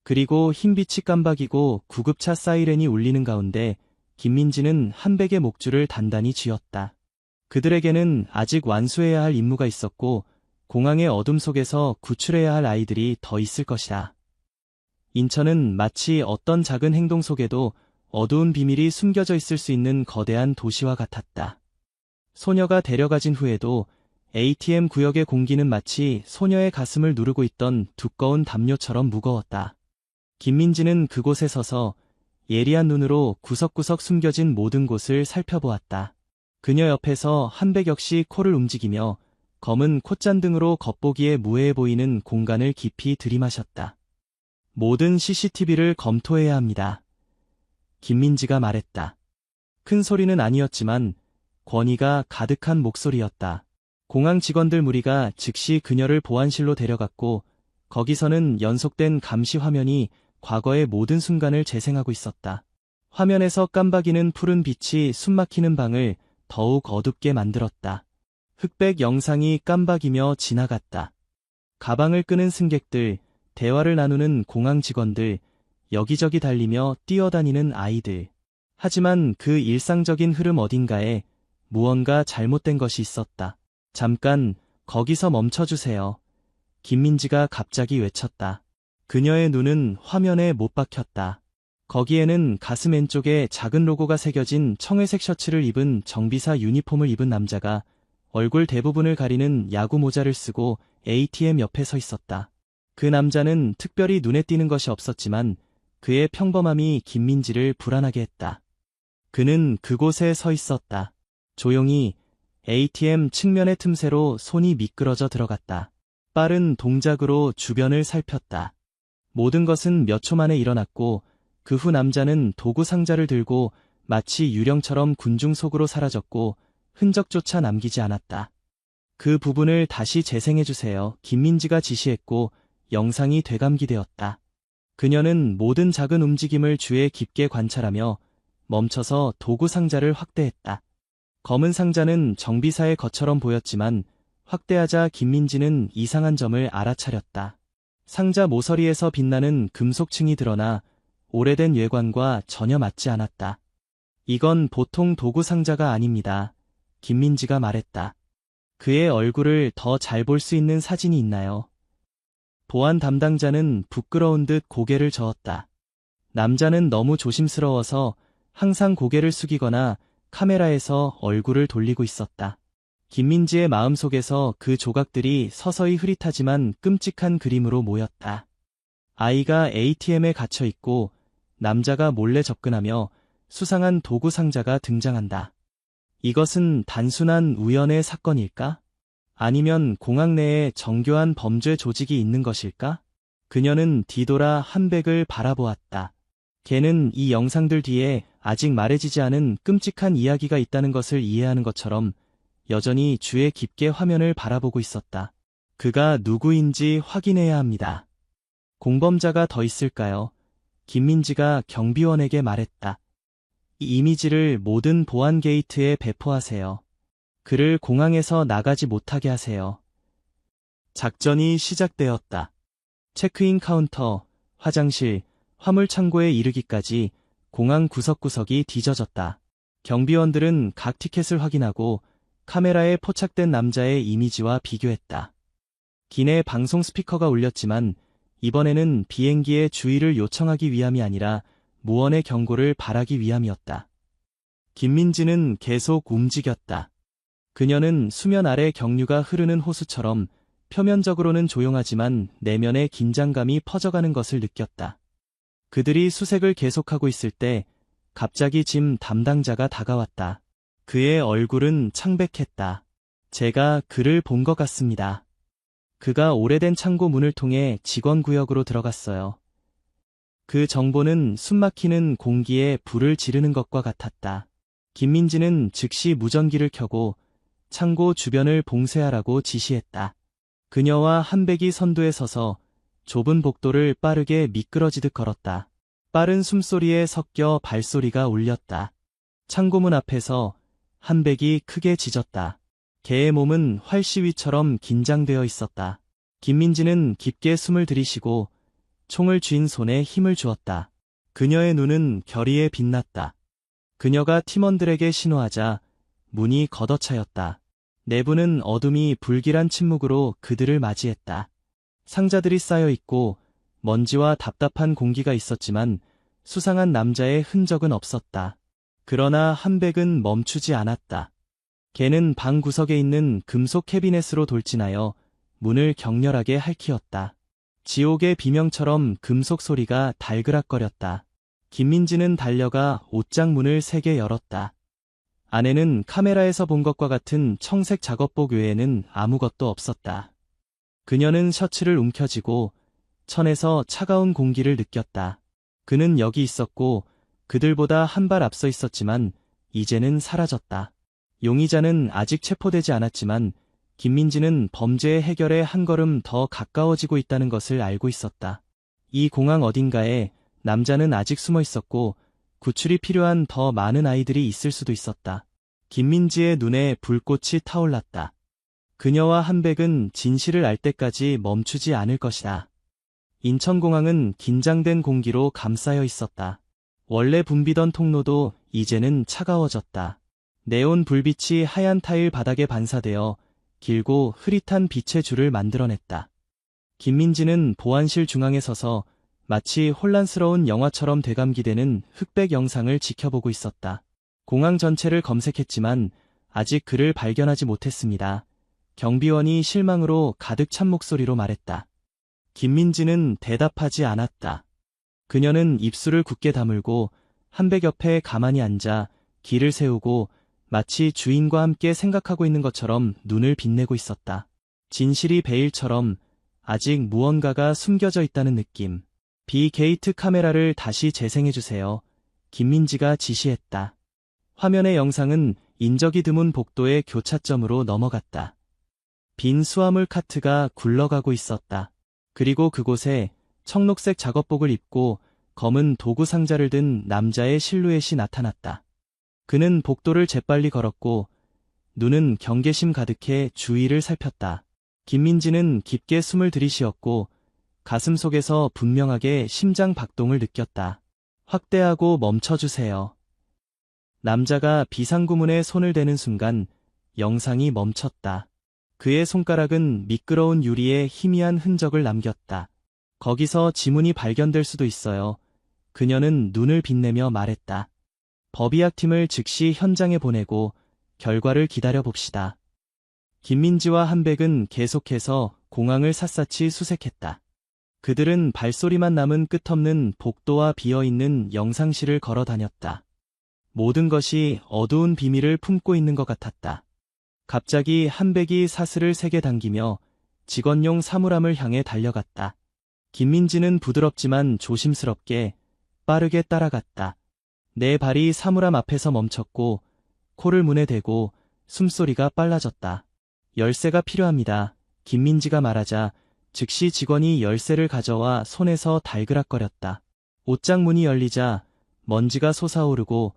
그리고 흰빛이 깜박이고 구급차 사이렌이 울리는 가운데 김민지는 한백의 목줄을 단단히 쥐었다. 그들에게는 아직 완수해야 할 임무가 있었고 공항의 어둠 속에서 구출해야 할 아이들이 더 있을 것이다. 인천은 마치 어떤 작은 행동 속에도 어두운 비밀이 숨겨져 있을 수 있는 거대한 도시와 같았다. 소녀가 데려가진 후에도 ATM 구역의 공기는 마치 소녀의 가슴을 누르고 있던 두꺼운 담요처럼 무거웠다. 김민지는 그곳에 서서 예리한 눈으로 구석구석 숨겨진 모든 곳을 살펴보았다. 그녀 옆에서 한백 역시 코를 움직이며 검은 콧잔등으로 겉보기에 무해해 보이는 공간을 깊이 들이마셨다. 모든 CCTV를 검토해야 합니다. 김민지가 말했다. 큰 소리는 아니었지만 권위가 가득한 목소리였다. 공항 직원들 무리가 즉시 그녀를 보안실로 데려갔고 거기서는 연속된 감시 화면이 과거의 모든 순간을 재생하고 있었다. 화면에서 깜박이는 푸른 빛이 숨막히는 방을 더욱 어둡게 만들었다. 흑백 영상이 깜박이며 지나갔다. 가방을 끄는 승객들, 대화를 나누는 공항 직원들, 여기저기 달리며 뛰어다니는 아이들. 하지만 그 일상적인 흐름 어딘가에 무언가 잘못된 것이 있었다. 잠깐, 거기서 멈춰주세요. 김민지가 갑자기 외쳤다. 그녀의 눈은 화면에 못 박혔다. 거기에는 가슴 왼쪽에 작은 로고가 새겨진 청회색 셔츠를 입은 정비사 유니폼을 입은 남자가 얼굴 대부분을 가리는 야구 모자를 쓰고 ATM 옆에 서 있었다. 그 남자는 특별히 눈에 띄는 것이 없었지만 그의 평범함이 김민지를 불안하게 했다. 그는 그곳에 서 있었다. 조용히 ATM 측면의 틈새로 손이 미끄러져 들어갔다. 빠른 동작으로 주변을 살폈다. 모든 것은 몇 초 만에 일어났고 그 후 남자는 도구 상자를 들고 마치 유령처럼 군중 속으로 사라졌고 흔적조차 남기지 않았다. 그 부분을 다시 재생해주세요. 김민지가 지시했고 영상이 되감기되었다. 그녀는 모든 작은 움직임을 주의 깊게 관찰하며 멈춰서 도구 상자를 확대했다. 검은 상자는 정비사의 것처럼 보였지만 확대하자 김민지는 이상한 점을 알아차렸다. 상자 모서리에서 빛나는 금속층이 드러나 오래된 외관과 전혀 맞지 않았다. 이건 보통 도구 상자가 아닙니다. 김민지가 말했다. 그의 얼굴을 더 잘 볼 수 있는 사진이 있나요? 보안 담당자는 부끄러운 듯 고개를 저었다. 남자는 너무 조심스러워서 항상 고개를 숙이거나 카메라에서 얼굴을 돌리고 있었다. 김민지의 마음속에서 그 조각들이 서서히 흐릿하지만 끔찍한 그림으로 모였다. 아이가 ATM에 갇혀 있고 남자가 몰래 접근하며 수상한 도구 상자가 등장한다. 이것은 단순한 우연의 사건일까? 아니면 공항 내에 정교한 범죄 조직이 있는 것일까? 그녀는 뒤돌아 한백을 바라보았다. 걔는 이 영상들 뒤에 아직 말해지지 않은 끔찍한 이야기가 있다는 것을 이해하는 것처럼 여전히 주의 깊게 화면을 바라보고 있었다. 그가 누구인지 확인해야 합니다. 공범자가 더 있을까요? 김민지가 경비원에게 말했다. 이 이미지를 모든 보안 게이트에 배포하세요. 그를 공항에서 나가지 못하게 하세요. 작전이 시작되었다. 체크인 카운터, 화장실, 화물 창고에 이르기까지 공항 구석구석이 뒤져졌다. 경비원들은 각 티켓을 확인하고 카메라에 포착된 남자의 이미지와 비교했다. 기내 방송 스피커가 울렸지만 이번에는 비행기의 주의를 요청하기 위함이 아니라 무언의 경고를 바라기 위함이었다. 김민지는 계속 움직였다. 그녀는 수면 아래 경류가 흐르는 호수처럼 표면적으로는 조용하지만 내면의 긴장감이 퍼져가는 것을 느꼈다. 그들이 수색을 계속하고 있을 때 갑자기 짐 담당자가 다가왔다. 그의 얼굴은 창백했다. 제가 그를 본 것 같습니다. 그가 오래된 창고 문을 통해 직원 구역으로 들어갔어요. 그 정보는 숨막히는 공기에 불을 지르는 것과 같았다. 김민지는 즉시 무전기를 켜고 창고 주변을 봉쇄하라고 지시했다. 그녀와 한백이 선두에 서서 좁은 복도를 빠르게 미끄러지듯 걸었다. 빠른 숨소리에 섞여 발소리가 울렸다. 창고문 앞에서 한백이 크게 짖었다. 개의 몸은 활시위처럼 긴장되어 있었다. 김민지는 깊게 숨을 들이쉬고 총을 쥔 손에 힘을 주었다. 그녀의 눈은 결의에 빛났다. 그녀가 팀원들에게 신호하자 문이 걷어차였다. 내부는 어둠이 불길한 침묵으로 그들을 맞이했다. 상자들이 쌓여 있고 먼지와 답답한 공기가 있었지만 수상한 남자의 흔적은 없었다. 그러나 한백은 멈추지 않았다. 걔는 방 구석에 있는 금속 캐비넷으로 돌진하여 문을 격렬하게 핥히었다. 지옥의 비명처럼 금속 소리가 달그락거렸다. 김민지는 달려가 옷장 문을 3개 열었다. 안에는 카메라에서 본 것과 같은 청색 작업복 외에는 아무것도 없었다. 그녀는 셔츠를 움켜쥐고 천에서 차가운 공기를 느꼈다. 그는 여기 있었고 그들보다 한 발 앞서 있었지만 이제는 사라졌다. 용의자는 아직 체포되지 않았지만 김민지는 범죄의 해결에 한 걸음 더 가까워지고 있다는 것을 알고 있었다. 이 공항 어딘가에 남자는 아직 숨어 있었고 구출이 필요한 더 많은 아이들이 있을 수도 있었다. 김민지의 눈에 불꽃이 타올랐다. 그녀와 한백은 진실을 알 때까지 멈추지 않을 것이다. 인천공항은 긴장된 공기로 감싸여 있었다. 원래 붐비던 통로도 이제는 차가워졌다. 네온 불빛이 하얀 타일 바닥에 반사되어 길고 흐릿한 빛의 줄을 만들어냈다. 김민지는 보안실 중앙에 서서 마치 혼란스러운 영화처럼 되감기되는 흑백 영상을 지켜보고 있었다. 공항 전체를 검색했지만 아직 그를 발견하지 못했습니다. 경비원이 실망으로 가득 찬 목소리로 말했다. 김민지는 대답하지 않았다. 그녀는 입술을 굳게 다물고 한백 옆에 가만히 앉아 기를 세우고 마치 주인과 함께 생각하고 있는 것처럼 눈을 빛내고 있었다. 진실이 베일처럼 아직 무언가가 숨겨져 있다는 느낌. 비게이트 카메라를 다시 재생해주세요. 김민지가 지시했다. 화면의 영상은 인적이 드문 복도의 교차점으로 넘어갔다. 빈 수화물 카트가 굴러가고 있었다. 그리고 그곳에 청록색 작업복을 입고 검은 도구 상자를 든 남자의 실루엣이 나타났다. 그는 복도를 재빨리 걸었고 눈은 경계심 가득해 주위를 살폈다. 김민지는 깊게 숨을 들이쉬었고 가슴 속에서 분명하게 심장 박동을 느꼈다. 확대하고 멈춰주세요. 남자가 비상구문에 손을 대는 순간 영상이 멈췄다. 그의 손가락은 미끄러운 유리에 희미한 흔적을 남겼다. 거기서 지문이 발견될 수도 있어요. 그녀는 눈을 빛내며 말했다. 법의학팀을 즉시 현장에 보내고 결과를 기다려봅시다. 김민지와 한백은 계속해서 공항을 샅샅이 수색했다. 그들은 발소리만 남은 끝없는 복도와 비어있는 영상실을 걸어 다녔다. 모든 것이 어두운 비밀을 품고 있는 것 같았다. 갑자기 한백이 사슬을 세게 당기며 직원용 사물함을 향해 달려갔다. 김민지는 부드럽지만 조심스럽게 빠르게 따라갔다. 내 발이 사물함 앞에서 멈췄고 코를 문에 대고 숨소리가 빨라졌다. 열쇠가 필요합니다. 김민지가 말하자 즉시 직원이 열쇠를 가져와 손에서 달그락거렸다. 옷장 문이 열리자 먼지가 솟아오르고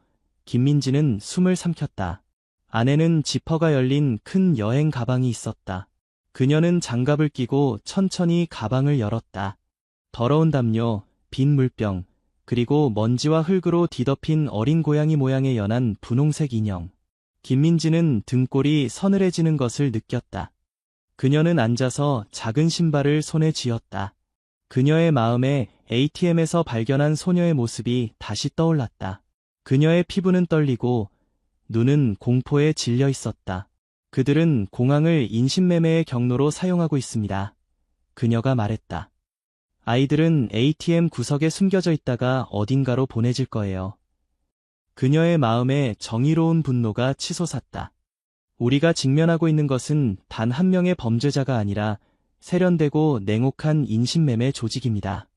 김민지는 숨을 삼켰다. 안에는 지퍼가 열린 큰 여행 가방이 있었다. 그녀는 장갑을 끼고 천천히 가방을 열었다. 더러운 담요, 빈 물병, 그리고 먼지와 흙으로 뒤덮인 어린 고양이 모양의 연한 분홍색 인형. 김민지는 등골이 서늘해지는 것을 느꼈다. 그녀는 앉아서 작은 신발을 손에 쥐었다. 그녀의 마음에 ATM에서 발견한 소녀의 모습이 다시 떠올랐다. 그녀의 피부는 떨리고 눈은 공포에 질려 있었다. 그들은 공항을 인신매매의 경로로 사용하고 있습니다. 그녀가 말했다. 아이들은 ATM 구석에 숨겨져 있다가 어딘가로 보내질 거예요. 그녀의 마음에 정의로운 분노가 치솟았다. 우리가 직면하고 있는 것은 단 한 명의 범죄자가 아니라 세련되고 냉혹한 인신매매 조직입니다.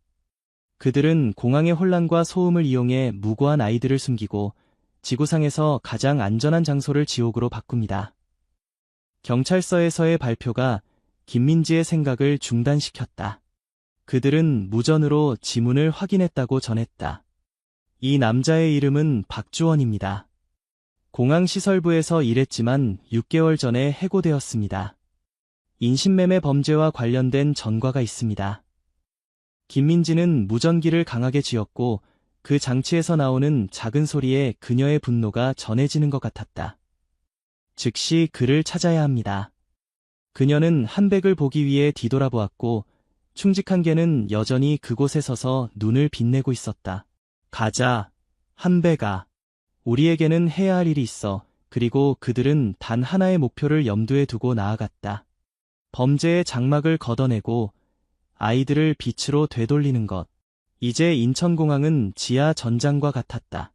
그들은 공항의 혼란과 소음을 이용해 무고한 아이들을 숨기고 지구상에서 가장 안전한 장소를 지옥으로 바꿉니다. 경찰서에서의 발표가 김민지의 생각을 중단시켰다. 그들은 무전으로 지문을 확인했다고 전했다. 이 남자의 이름은 박주원입니다. 공항시설부에서 일했지만 6개월 전에 해고되었습니다. 인신매매 범죄와 관련된 전과가 있습니다. 김민지는 무전기를 강하게 쥐었고 그 장치에서 나오는 작은 소리에 그녀의 분노가 전해지는 것 같았다. 즉시 그를 찾아야 합니다. 그녀는 한백을 보기 위해 뒤돌아보았고 충직한 개는 여전히 그곳에 서서 눈을 빛내고 있었다. 가자, 한백아. 우리에게는 해야 할 일이 있어. 그리고 그들은 단 하나의 목표를 염두에 두고 나아갔다. 범죄의 장막을 걷어내고 아이들을 빛으로 되돌리는 것. 이제 인천공항은 지하 전장과 같았다.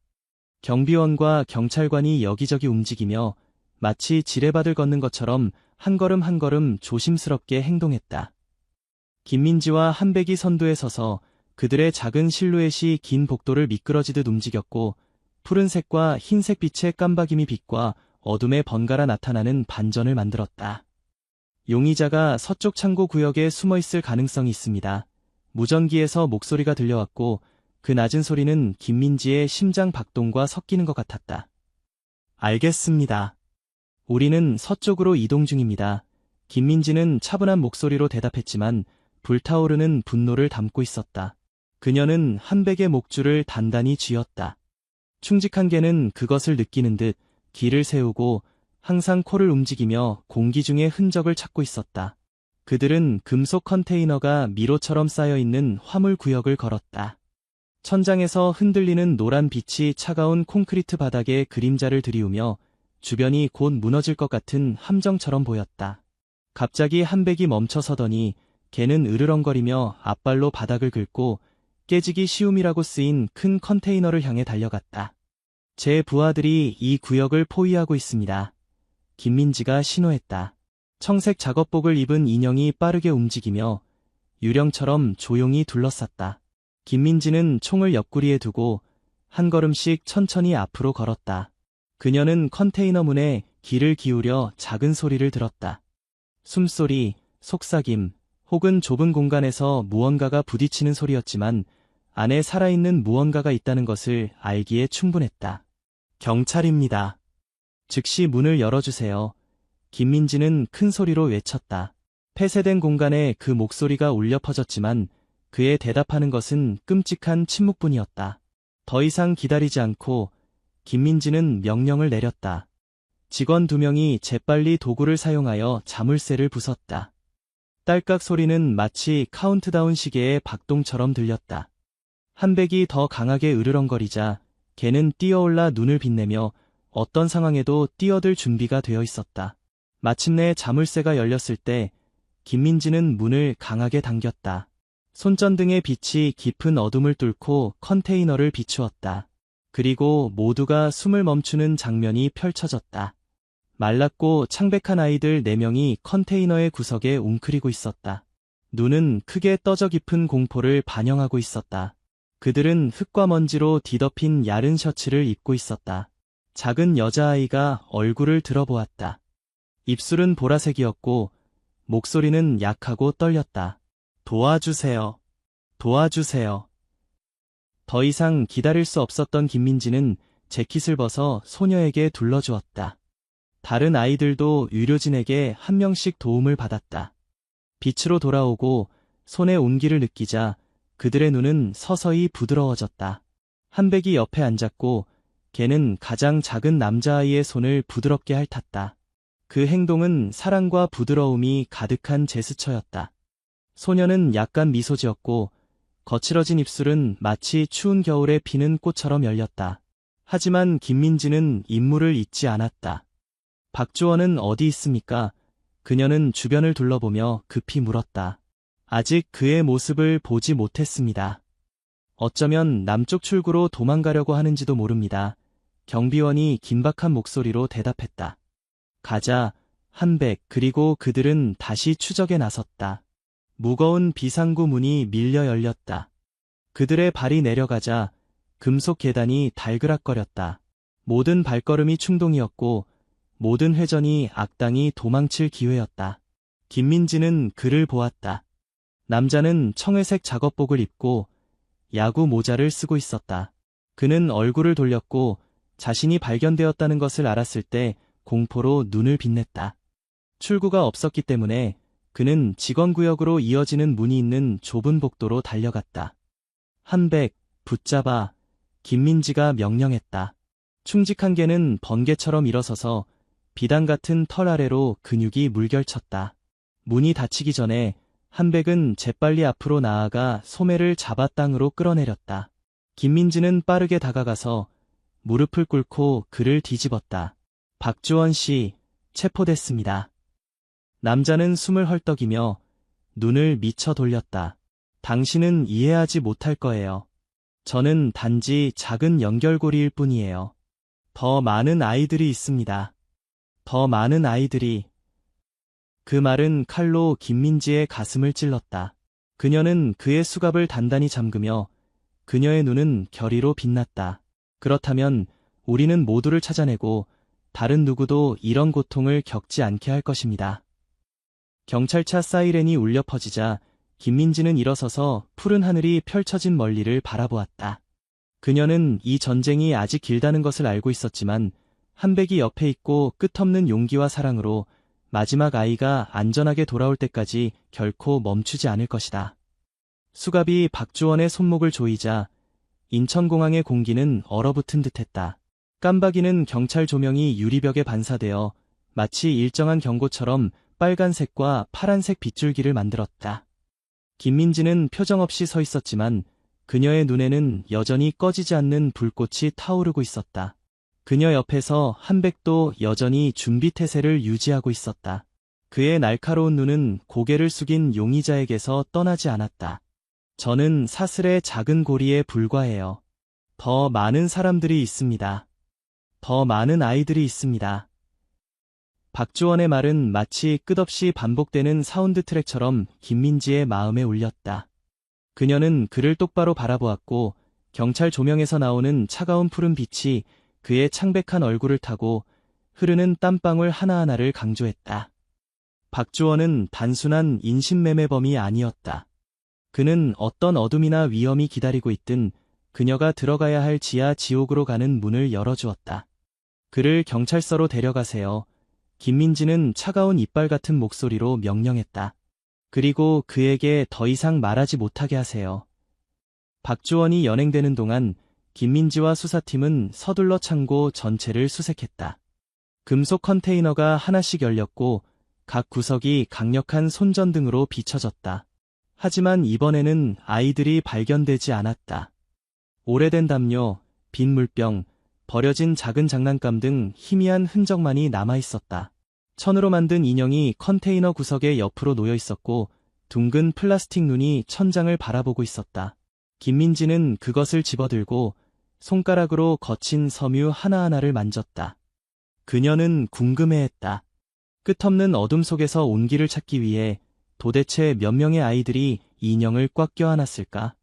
경비원과 경찰관이 여기저기 움직이며 마치 지뢰밭을 걷는 것처럼 한 걸음 한 걸음 조심스럽게 행동했다. 김민지와 한백이 선두에 서서 그들의 작은 실루엣이 긴 복도를 미끄러지듯 움직였고 푸른색과 흰색 빛의 깜박임이 빛과 어둠에 번갈아 나타나는 반전을 만들었다. 용의자가 서쪽 창고 구역에 숨어있을 가능성이 있습니다. 무전기에서 목소리가 들려왔고 그 낮은 소리는 김민지의 심장 박동과 섞이는 것 같았다. 알겠습니다. 우리는 서쪽으로 이동 중입니다. 김민지는 차분한 목소리로 대답했지만 불타오르는 분노를 담고 있었다. 그녀는 한백의 목줄을 단단히 쥐었다. 충직한 개는 그것을 느끼는 듯 기를 세우고 항상 코를 움직이며 공기 중의 흔적을 찾고 있었다. 그들은 금속 컨테이너가 미로처럼 쌓여있는 화물 구역을 걸었다. 천장에서 흔들리는 노란 빛이 차가운 콘크리트 바닥에 그림자를 들이우며 주변이 곧 무너질 것 같은 함정처럼 보였다. 갑자기 한백이 멈춰서더니 개는 으르렁거리며 앞발로 바닥을 긁고 깨지기 쉬움이라고 쓰인 큰 컨테이너를 향해 달려갔다. 제 부하들이 이 구역을 포위하고 있습니다. 김민지가 신호했다. 청색 작업복을 입은 인형이 빠르게 움직이며 유령처럼 조용히 둘러쌌다. 김민지는 총을 옆구리에 두고 한 걸음씩 천천히 앞으로 걸었다. 그녀는 컨테이너 문에 귀를 기울여 작은 소리를 들었다. 숨소리, 속삭임, 혹은 좁은 공간에서 무언가가 부딪히는 소리였지만 안에 살아있는 무언가가 있다는 것을 알기에 충분했다. 경찰입니다. 즉시 문을 열어주세요. 김민지는 큰 소리로 외쳤다. 폐쇄된 공간에 그 목소리가 울려 퍼졌지만 그에 대답하는 것은 끔찍한 침묵뿐이었다. 더 이상 기다리지 않고 김민지는 명령을 내렸다. 직원 2명이 재빨리 도구를 사용하여 자물쇠를 부쉈다. 딸깍 소리는 마치 카운트다운 시계의 박동처럼 들렸다. 한백이 더 강하게 으르렁거리자 개는 뛰어올라 눈을 빛내며 어떤 상황에도 뛰어들 준비가 되어 있었다. 마침내 자물쇠가 열렸을 때 김민지는 문을 강하게 당겼다. 손전등의 빛이 깊은 어둠을 뚫고 컨테이너를 비추었다. 그리고 모두가 숨을 멈추는 장면이 펼쳐졌다. 말랐고 창백한 아이들 4명이 컨테이너의 구석에 웅크리고 있었다. 눈은 크게 떠져 깊은 공포를 반영하고 있었다. 그들은 흙과 먼지로 뒤덮인 야른 셔츠를 입고 있었다. 작은 여자아이가 얼굴을 들어보았다. 입술은 보라색이었고 목소리는 약하고 떨렸다. 도와주세요. 도와주세요. 더 이상 기다릴 수 없었던 김민지는 재킷을 벗어 소녀에게 둘러주었다. 다른 아이들도 의료진에게 한 명씩 도움을 받았다. 빛으로 돌아오고 손의 온기를 느끼자 그들의 눈은 서서히 부드러워졌다. 한백이 옆에 앉았고 걔는 가장 작은 남자아이의 손을 부드럽게 핥았다. 그 행동은 사랑과 부드러움이 가득한 제스처였다. 소녀는 약간 미소 지었고 거칠어진 입술은 마치 추운 겨울에 피는 꽃처럼 열렸다. 하지만 김민지는 임무를 잊지 않았다. 박주원은 어디 있습니까? 그녀는 주변을 둘러보며 급히 물었다. 아직 그의 모습을 보지 못했습니다. 어쩌면 남쪽 출구로 도망가려고 하는지도 모릅니다. 경비원이 긴박한 목소리로 대답했다. 가자, 한백. 그리고 그들은 다시 추적에 나섰다. 무거운 비상구 문이 밀려 열렸다. 그들의 발이 내려가자 금속 계단이 달그락거렸다. 모든 발걸음이 충동이었고 모든 회전이 악당이 도망칠 기회였다. 김민지는 그를 보았다. 남자는 청회색 작업복을 입고 야구 모자를 쓰고 있었다. 그는 얼굴을 돌렸고 자신이 발견되었다는 것을 알았을 때 공포로 눈을 빛냈다. 출구가 없었기 때문에 그는 직원구역으로 이어지는 문이 있는 좁은 복도로 달려갔다. 한백, 붙잡아. 김민지가 명령했다. 충직한 개는 번개처럼 일어서서 비단 같은 털 아래로 근육이 물결쳤다. 문이 닫히기 전에 한백은 재빨리 앞으로 나아가 소매를 잡아 땅으로 끌어내렸다. 김민지는 빠르게 다가가서 무릎을 꿇고 그를 뒤집었다. 박주원 씨, 체포됐습니다. 남자는 숨을 헐떡이며 눈을 미쳐 돌렸다. 당신은 이해하지 못할 거예요. 저는 단지 작은 연결고리일 뿐이에요. 더 많은 아이들이 있습니다. 더 많은 아이들이. 그 말은 칼로 김민지의 가슴을 찔렀다. 그녀는 그의 수갑을 단단히 잠그며 그녀의 눈은 결의로 빛났다. 그렇다면 우리는 모두를 찾아내고 다른 누구도 이런 고통을 겪지 않게 할 것입니다. 경찰차 사이렌이 울려 퍼지자 김민지는 일어서서 푸른 하늘이 펼쳐진 멀리를 바라보았다. 그녀는 이 전쟁이 아직 길다는 것을 알고 있었지만 한백이 옆에 있고 끝없는 용기와 사랑으로 마지막 아이가 안전하게 돌아올 때까지 결코 멈추지 않을 것이다. 수갑이 박주원의 손목을 조이자 인천공항의 공기는 얼어붙은 듯했다. 깜박이는 경찰 조명이 유리벽에 반사되어 마치 일정한 경고처럼 빨간색과 파란색 빗줄기를 만들었다. 김민지는 표정 없이 서 있었지만 그녀의 눈에는 여전히 꺼지지 않는 불꽃이 타오르고 있었다. 그녀 옆에서 한백도 여전히 준비태세를 유지하고 있었다. 그의 날카로운 눈은 고개를 숙인 용의자에게서 떠나지 않았다. 저는 사슬의 작은 고리에 불과해요. 더 많은 사람들이 있습니다. 더 많은 아이들이 있습니다. 박주원의 말은 마치 끝없이 반복되는 사운드 트랙처럼 김민지의 마음에 울렸다. 그녀는 그를 똑바로 바라보았고 경찰 조명에서 나오는 차가운 푸른 빛이 그의 창백한 얼굴을 타고 흐르는 땀방울 하나하나를 강조했다. 박주원은 단순한 인신매매범이 아니었다. 그는 어떤 어둠이나 위험이 기다리고 있든 그녀가 들어가야 할 지하 지옥으로 가는 문을 열어주었다. 그를 경찰서로 데려가세요. 김민지는 차가운 이빨 같은 목소리로 명령했다. 그리고 그에게 더 이상 말하지 못하게 하세요. 박주원이 연행되는 동안 김민지와 수사팀은 서둘러 창고 전체를 수색했다. 금속 컨테이너가 하나씩 열렸고 각 구석이 강력한 손전등으로 비춰졌다. 하지만 이번에는 아이들이 발견되지 않았다. 오래된 담요, 빈 물병, 버려진 작은 장난감 등 희미한 흔적만이 남아있었다. 천으로 만든 인형이 컨테이너 구석에 옆으로 놓여 있었고 둥근 플라스틱 눈이 천장을 바라보고 있었다. 김민지는 그것을 집어들고 손가락으로 거친 섬유 하나하나를 만졌다. 그녀는 궁금해했다. 끝없는 어둠 속에서 온기를 찾기 위해 도대체 몇 명의 아이들이 인형을 꽉 껴안았을까?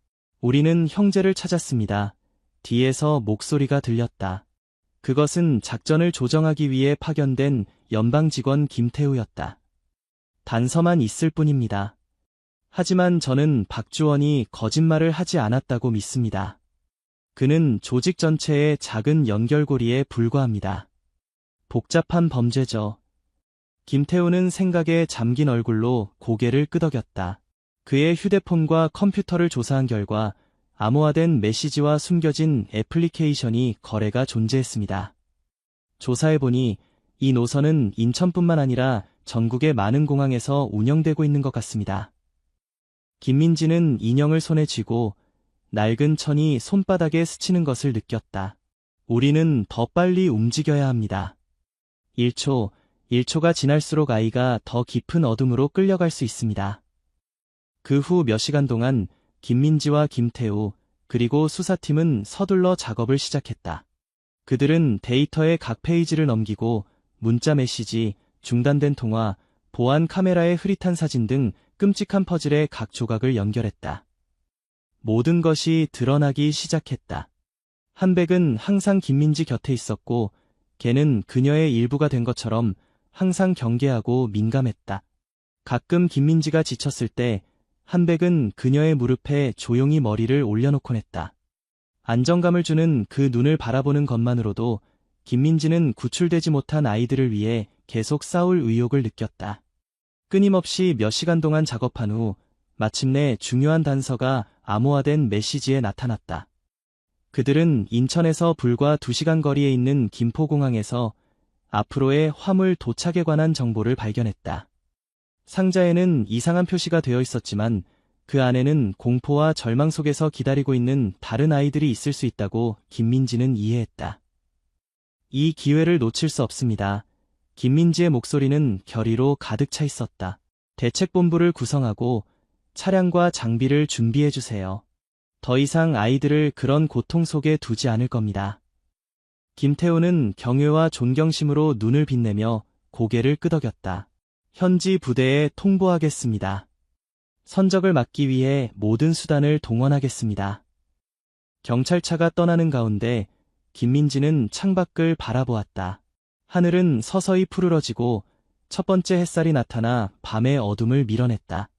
우리는 형제를 찾았습니다. 뒤에서 목소리가 들렸다. 그것은 작전을 조정하기 위해 파견된 연방 직원 김태우였다. 단서만 있을 뿐입니다. 하지만 저는 박주원이 거짓말을 하지 않았다고 믿습니다. 그는 조직 전체의 작은 연결고리에 불과합니다. 복잡한 범죄죠. 김태우는 생각에 잠긴 얼굴로 고개를 끄덕였다. 그의 휴대폰과 컴퓨터를 조사한 결과 암호화된 메시지와 숨겨진 애플리케이션이 거래가 존재했습니다. 조사해보니 이 노선은 인천뿐만 아니라 전국의 많은 공항에서 운영되고 있는 것 같습니다. 김민지는 인형을 손에 쥐고 낡은 천이 손바닥에 스치는 것을 느꼈다. 우리는 더 빨리 움직여야 합니다. 1초가 지날수록 아이가 더 깊은 어둠으로 끌려갈 수 있습니다. 그 후 몇 시간 동안 김민지와 김태우 그리고 수사팀은 서둘러 작업을 시작했다. 그들은 데이터의 각 페이지를 넘기고 문자 메시지, 중단된 통화, 보안 카메라의 흐릿한 사진 등 끔찍한 퍼즐의 각 조각을 연결했다. 모든 것이 드러나기 시작했다. 한백은 항상 김민지 곁에 있었고 걔는 그녀의 일부가 된 것처럼 항상 경계하고 민감했다. 가끔 김민지가 지쳤을 때 한백은 그녀의 무릎에 조용히 머리를 올려놓곤 했다. 안정감을 주는 그 눈을 바라보는 것만으로도 김민지는 구출되지 못한 아이들을 위해 계속 싸울 의욕을 느꼈다. 끊임없이 몇 시간 동안 작업한 후 마침내 중요한 단서가 암호화된 메시지에 나타났다. 그들은 인천에서 불과 2시간 거리에 있는 김포공항에서 앞으로의 화물 도착에 관한 정보를 발견했다. 상자에는 이상한 표시가 되어 있었지만 그 안에는 공포와 절망 속에서 기다리고 있는 다른 아이들이 있을 수 있다고 김민지는 이해했다. 이 기회를 놓칠 수 없습니다. 김민지의 목소리는 결의로 가득 차 있었다. 대책본부를 구성하고 차량과 장비를 준비해주세요. 더 이상 아이들을 그런 고통 속에 두지 않을 겁니다. 김태우는 경외와 존경심으로 눈을 빛내며 고개를 끄덕였다. 현지 부대에 통보하겠습니다. 선적을 막기 위해 모든 수단을 동원하겠습니다. 경찰차가 떠나는 가운데 김민지는 창밖을 바라보았다. 하늘은 서서히 푸르러지고 첫 번째 햇살이 나타나 밤의 어둠을 밀어냈다.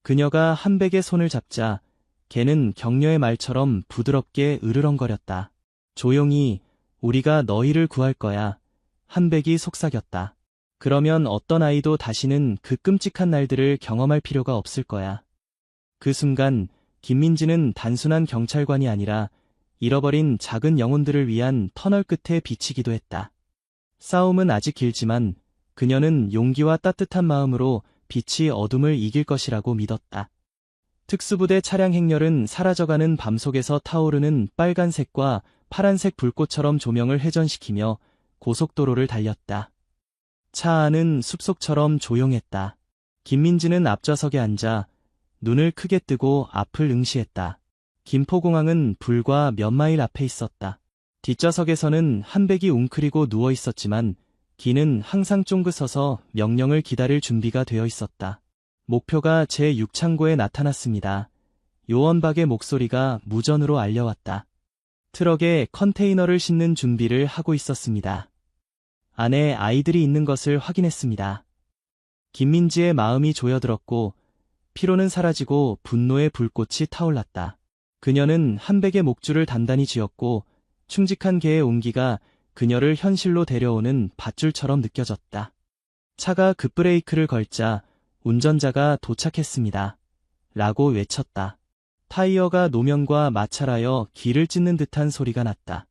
그녀가 한백의 손을 잡자 걔는 격려의 말처럼 부드럽게 으르렁거렸다. 조용히, 우리가 너희를 구할 거야. 한백이 속삭였다. 그러면 어떤 아이도 다시는 그 끔찍한 날들을 경험할 필요가 없을 거야. 그 순간 김민지는 단순한 경찰관이 아니라 잃어버린 작은 영혼들을 위한 터널 끝에 비치기도 했다. 싸움은 아직 길지만 그녀는 용기와 따뜻한 마음으로 빛이 어둠을 이길 것이라고 믿었다. 특수부대 차량 행렬은 사라져가는 밤 속에서 타오르는 빨간색과 파란색 불꽃처럼 조명을 회전시키며 고속도로를 달렸다. 차 안은 숲속처럼 조용했다. 김민지는 앞좌석에 앉아 눈을 크게 뜨고 앞을 응시했다. 김포공항은 불과 몇 마일 앞에 있었다. 뒷좌석에서는 한백이 웅크리고 누워 있었지만 기는 항상 쫑긋 서서 명령을 기다릴 준비가 되어 있었다. 목표가 제6창고에 나타났습니다. 요원박의 목소리가 무전으로 알려왔다. 트럭에 컨테이너를 싣는 준비를 하고 있었습니다. 안에 아이들이 있는 것을 확인했습니다. 김민지의 마음이 조여들었고 피로는 사라지고 분노의 불꽃이 타올랐다. 그녀는 한백의 목줄을 단단히 쥐었고 충직한 개의 온기가 그녀를 현실로 데려오는 밧줄처럼 느껴졌다. 차가 급브레이크를 걸자 운전자가 도착했습니다. 라고 외쳤다. 타이어가 노면과 마찰하여 길을 찢는 듯한 소리가 났다.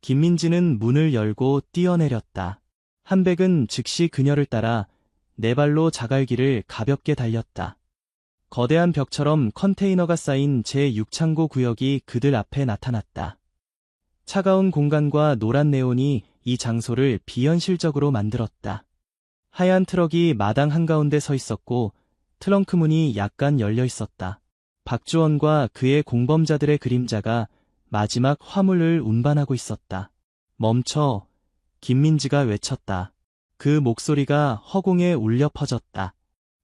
김민지는 문을 열고 뛰어내렸다. 한백은 즉시 그녀를 따라 네 발로 자갈길을 가볍게 달렸다. 거대한 벽처럼 컨테이너가 쌓인 제6창고 구역이 그들 앞에 나타났다. 차가운 공간과 노란 네온이 이 장소를 비현실적으로 만들었다. 하얀 트럭이 마당 한가운데 서 있었고 트렁크 문이 약간 열려 있었다. 박주원과 그의 공범자들의 그림자가 마지막 화물을 운반하고 있었다. 멈춰! 김민지가 외쳤다. 그 목소리가 허공에 울려 퍼졌다.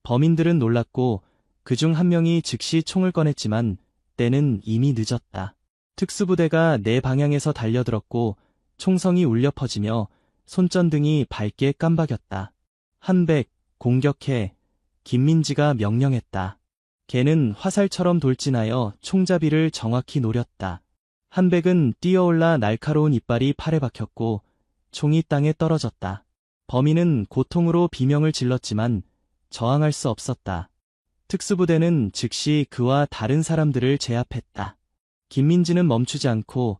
범인들은 놀랐고 그중 한 명이 즉시 총을 꺼냈지만 때는 이미 늦었다. 특수부대가 내 방향에서 달려들었고 총성이 울려 퍼지며 손전등이 밝게 깜박였다. 한백, 공격해. 김민지가 명령했다. 걔는 화살처럼 돌진하여 총잡이를 정확히 노렸다. 한백은 뛰어올라 날카로운 이빨이 팔에 박혔고 총이 땅에 떨어졌다. 범인은 고통으로 비명을 질렀지만 저항할 수 없었다. 특수부대는 즉시 그와 다른 사람들을 제압했다. 김민지는 멈추지 않고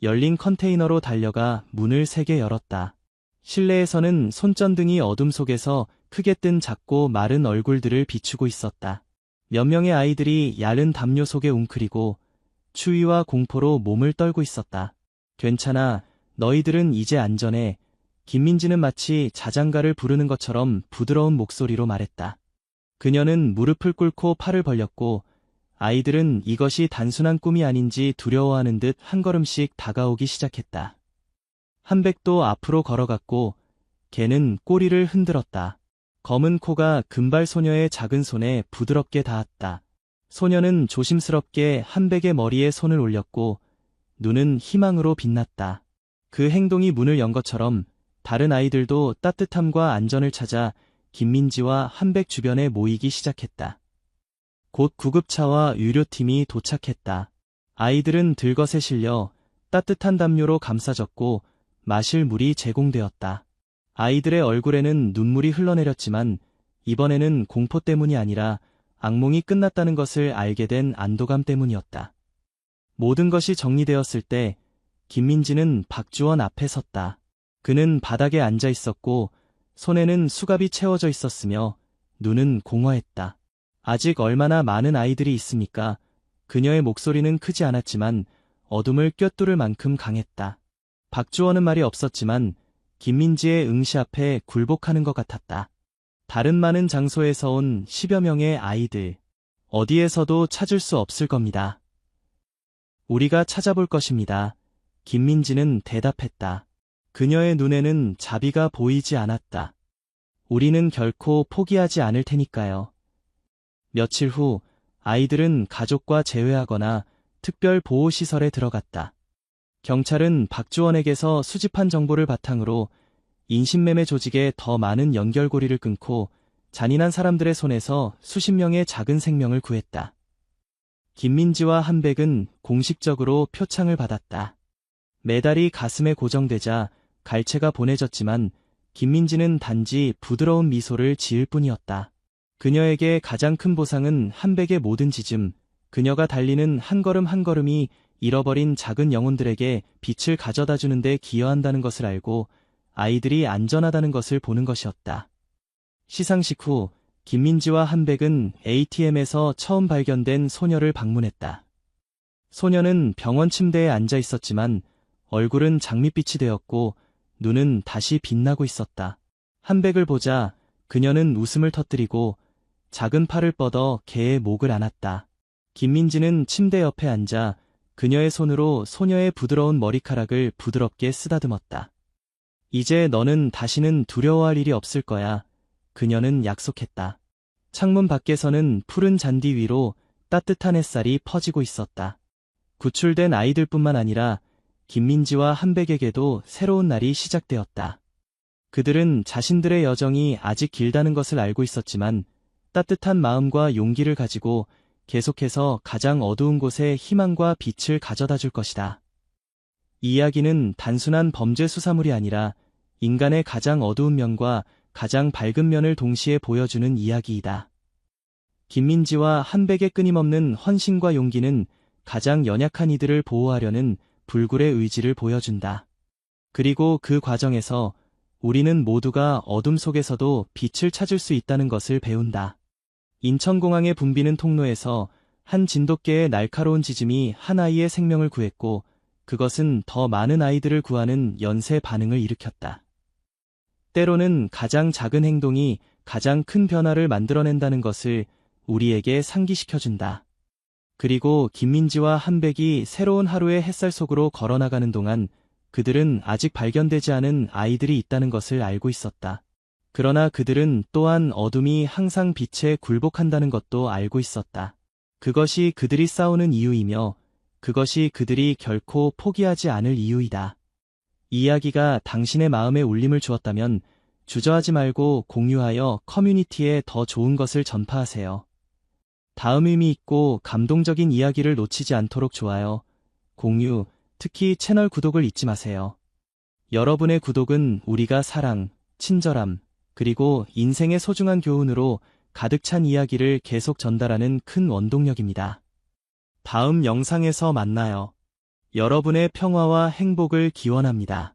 열린 컨테이너로 달려가 문을 3개 열었다. 실내에서는 손전등이 어둠 속에서 크게 뜬 작고 마른 얼굴들을 비추고 있었다. 몇 명의 아이들이 야른 담요 속에 웅크리고 추위와 공포로 몸을 떨고 있었다. 괜찮아, 너희들은 이제 안전해. 김민지는 마치 자장가를 부르는 것처럼 부드러운 목소리로 말했다. 그녀는 무릎을 꿇고 팔을 벌렸고 아이들은 이것이 단순한 꿈이 아닌지 두려워하는 듯 한 걸음씩 다가오기 시작했다. 한백도 앞으로 걸어갔고 걔는 꼬리를 흔들었다. 검은 코가 금발 소녀의 작은 손에 부드럽게 닿았다. 소녀는 조심스럽게 한백의 머리에 손을 올렸고 눈은 희망으로 빛났다. 그 행동이 문을 연 것처럼 다른 아이들도 따뜻함과 안전을 찾아 김민지와 한백 주변에 모이기 시작했다. 곧 구급차와 의료팀이 도착했다. 아이들은 들것에 실려 따뜻한 담요로 감싸졌고 마실 물이 제공되었다. 아이들의 얼굴에는 눈물이 흘러내렸지만 이번에는 공포 때문이 아니라 악몽이 끝났다는 것을 알게 된 안도감 때문이었다. 모든 것이 정리되었을 때 김민지는 박주원 앞에 섰다. 그는 바닥에 앉아 있었고 손에는 수갑이 채워져 있었으며 눈은 공허했다. 아직 얼마나 많은 아이들이 있습니까? 그녀의 목소리는 크지 않았지만 어둠을 꿰뚫을 만큼 강했다. 박주원은 말이 없었지만 김민지의 응시 앞에 굴복하는 것 같았다. 다른 많은 장소에서 온 10여 명의 아이들, 어디에서도 찾을 수 없을 겁니다. 우리가 찾아볼 것입니다. 김민지는 대답했다. 그녀의 눈에는 자비가 보이지 않았다. 우리는 결코 포기하지 않을 테니까요. 며칠 후 아이들은 가족과 재회하거나 특별 보호시설에 들어갔다. 경찰은 박주원에게서 수집한 정보를 바탕으로 인신매매 조직에 더 많은 연결고리를 끊고 잔인한 사람들의 손에서 수십 명의 작은 생명을 구했다. 김민지와 한백은 공식적으로 표창을 받았다. 메달이 가슴에 고정되자 갈채가 보내졌지만 김민지는 단지 부드러운 미소를 지을 뿐이었다. 그녀에게 가장 큰 보상은 한백의 모든 짖음, 그녀가 달리는 한 걸음 한 걸음이 잃어버린 작은 영혼들에게 빛을 가져다 주는데 기여한다는 것을 알고 아이들이 안전하다는 것을 보는 것이었다. 시상식 후 김민지와 한백은 ATM에서 처음 발견된 소녀를 방문했다. 소녀는 병원 침대에 앉아 있었지만 얼굴은 장밋빛이 되었고 눈은 다시 빛나고 있었다. 한백을 보자 그녀는 웃음을 터뜨리고 작은 팔을 뻗어 개의 목을 안았다. 김민지는 침대 옆에 앉아 그녀의 손으로 소녀의 부드러운 머리카락을 부드럽게 쓰다듬었다. 이제 너는 다시는 두려워할 일이 없을 거야. 그녀는 약속했다. 창문 밖에서는 푸른 잔디 위로 따뜻한 햇살이 퍼지고 있었다. 구출된 아이들뿐만 아니라 김민지와 한백에게도 새로운 날이 시작되었다. 그들은 자신들의 여정이 아직 길다는 것을 알고 있었지만 따뜻한 마음과 용기를 가지고 계속해서 가장 어두운 곳에 희망과 빛을 가져다 줄 것이다. 이 이야기는 단순한 범죄 수사물이 아니라 인간의 가장 어두운 면과 가장 밝은 면을 동시에 보여주는 이야기이다. 김민지와 한백의 끊임없는 헌신과 용기는 가장 연약한 이들을 보호하려는 불굴의 의지를 보여준다. 그리고 그 과정에서 우리는 모두가 어둠 속에서도 빛을 찾을 수 있다는 것을 배운다. 인천공항의 붐비는 통로에서 한 진돗개의 날카로운 짖음이 한 아이의 생명을 구했고 그것은 더 많은 아이들을 구하는 연쇄 반응을 일으켰다. 때로는 가장 작은 행동이 가장 큰 변화를 만들어낸다는 것을 우리에게 상기시켜준다. 그리고 김민지와 한백이 새로운 하루의 햇살 속으로 걸어나가는 동안 그들은 아직 발견되지 않은 아이들이 있다는 것을 알고 있었다. 그러나 그들은 또한 어둠이 항상 빛에 굴복한다는 것도 알고 있었다. 그것이 그들이 싸우는 이유이며 그것이 그들이 결코 포기하지 않을 이유이다. 이 이야기가 당신의 마음에 울림을 주었다면 주저하지 말고 공유하여 커뮤니티에 더 좋은 것을 전파하세요. 다음 의미 있고 감동적인 이야기를 놓치지 않도록 좋아요, 공유, 특히 채널 구독을 잊지 마세요. 여러분의 구독은 우리가 사랑, 친절함, 그리고 인생의 소중한 교훈으로 가득 찬 이야기를 계속 전달하는 큰 원동력입니다. 다음 영상에서 만나요. 여러분의 평화와 행복을 기원합니다.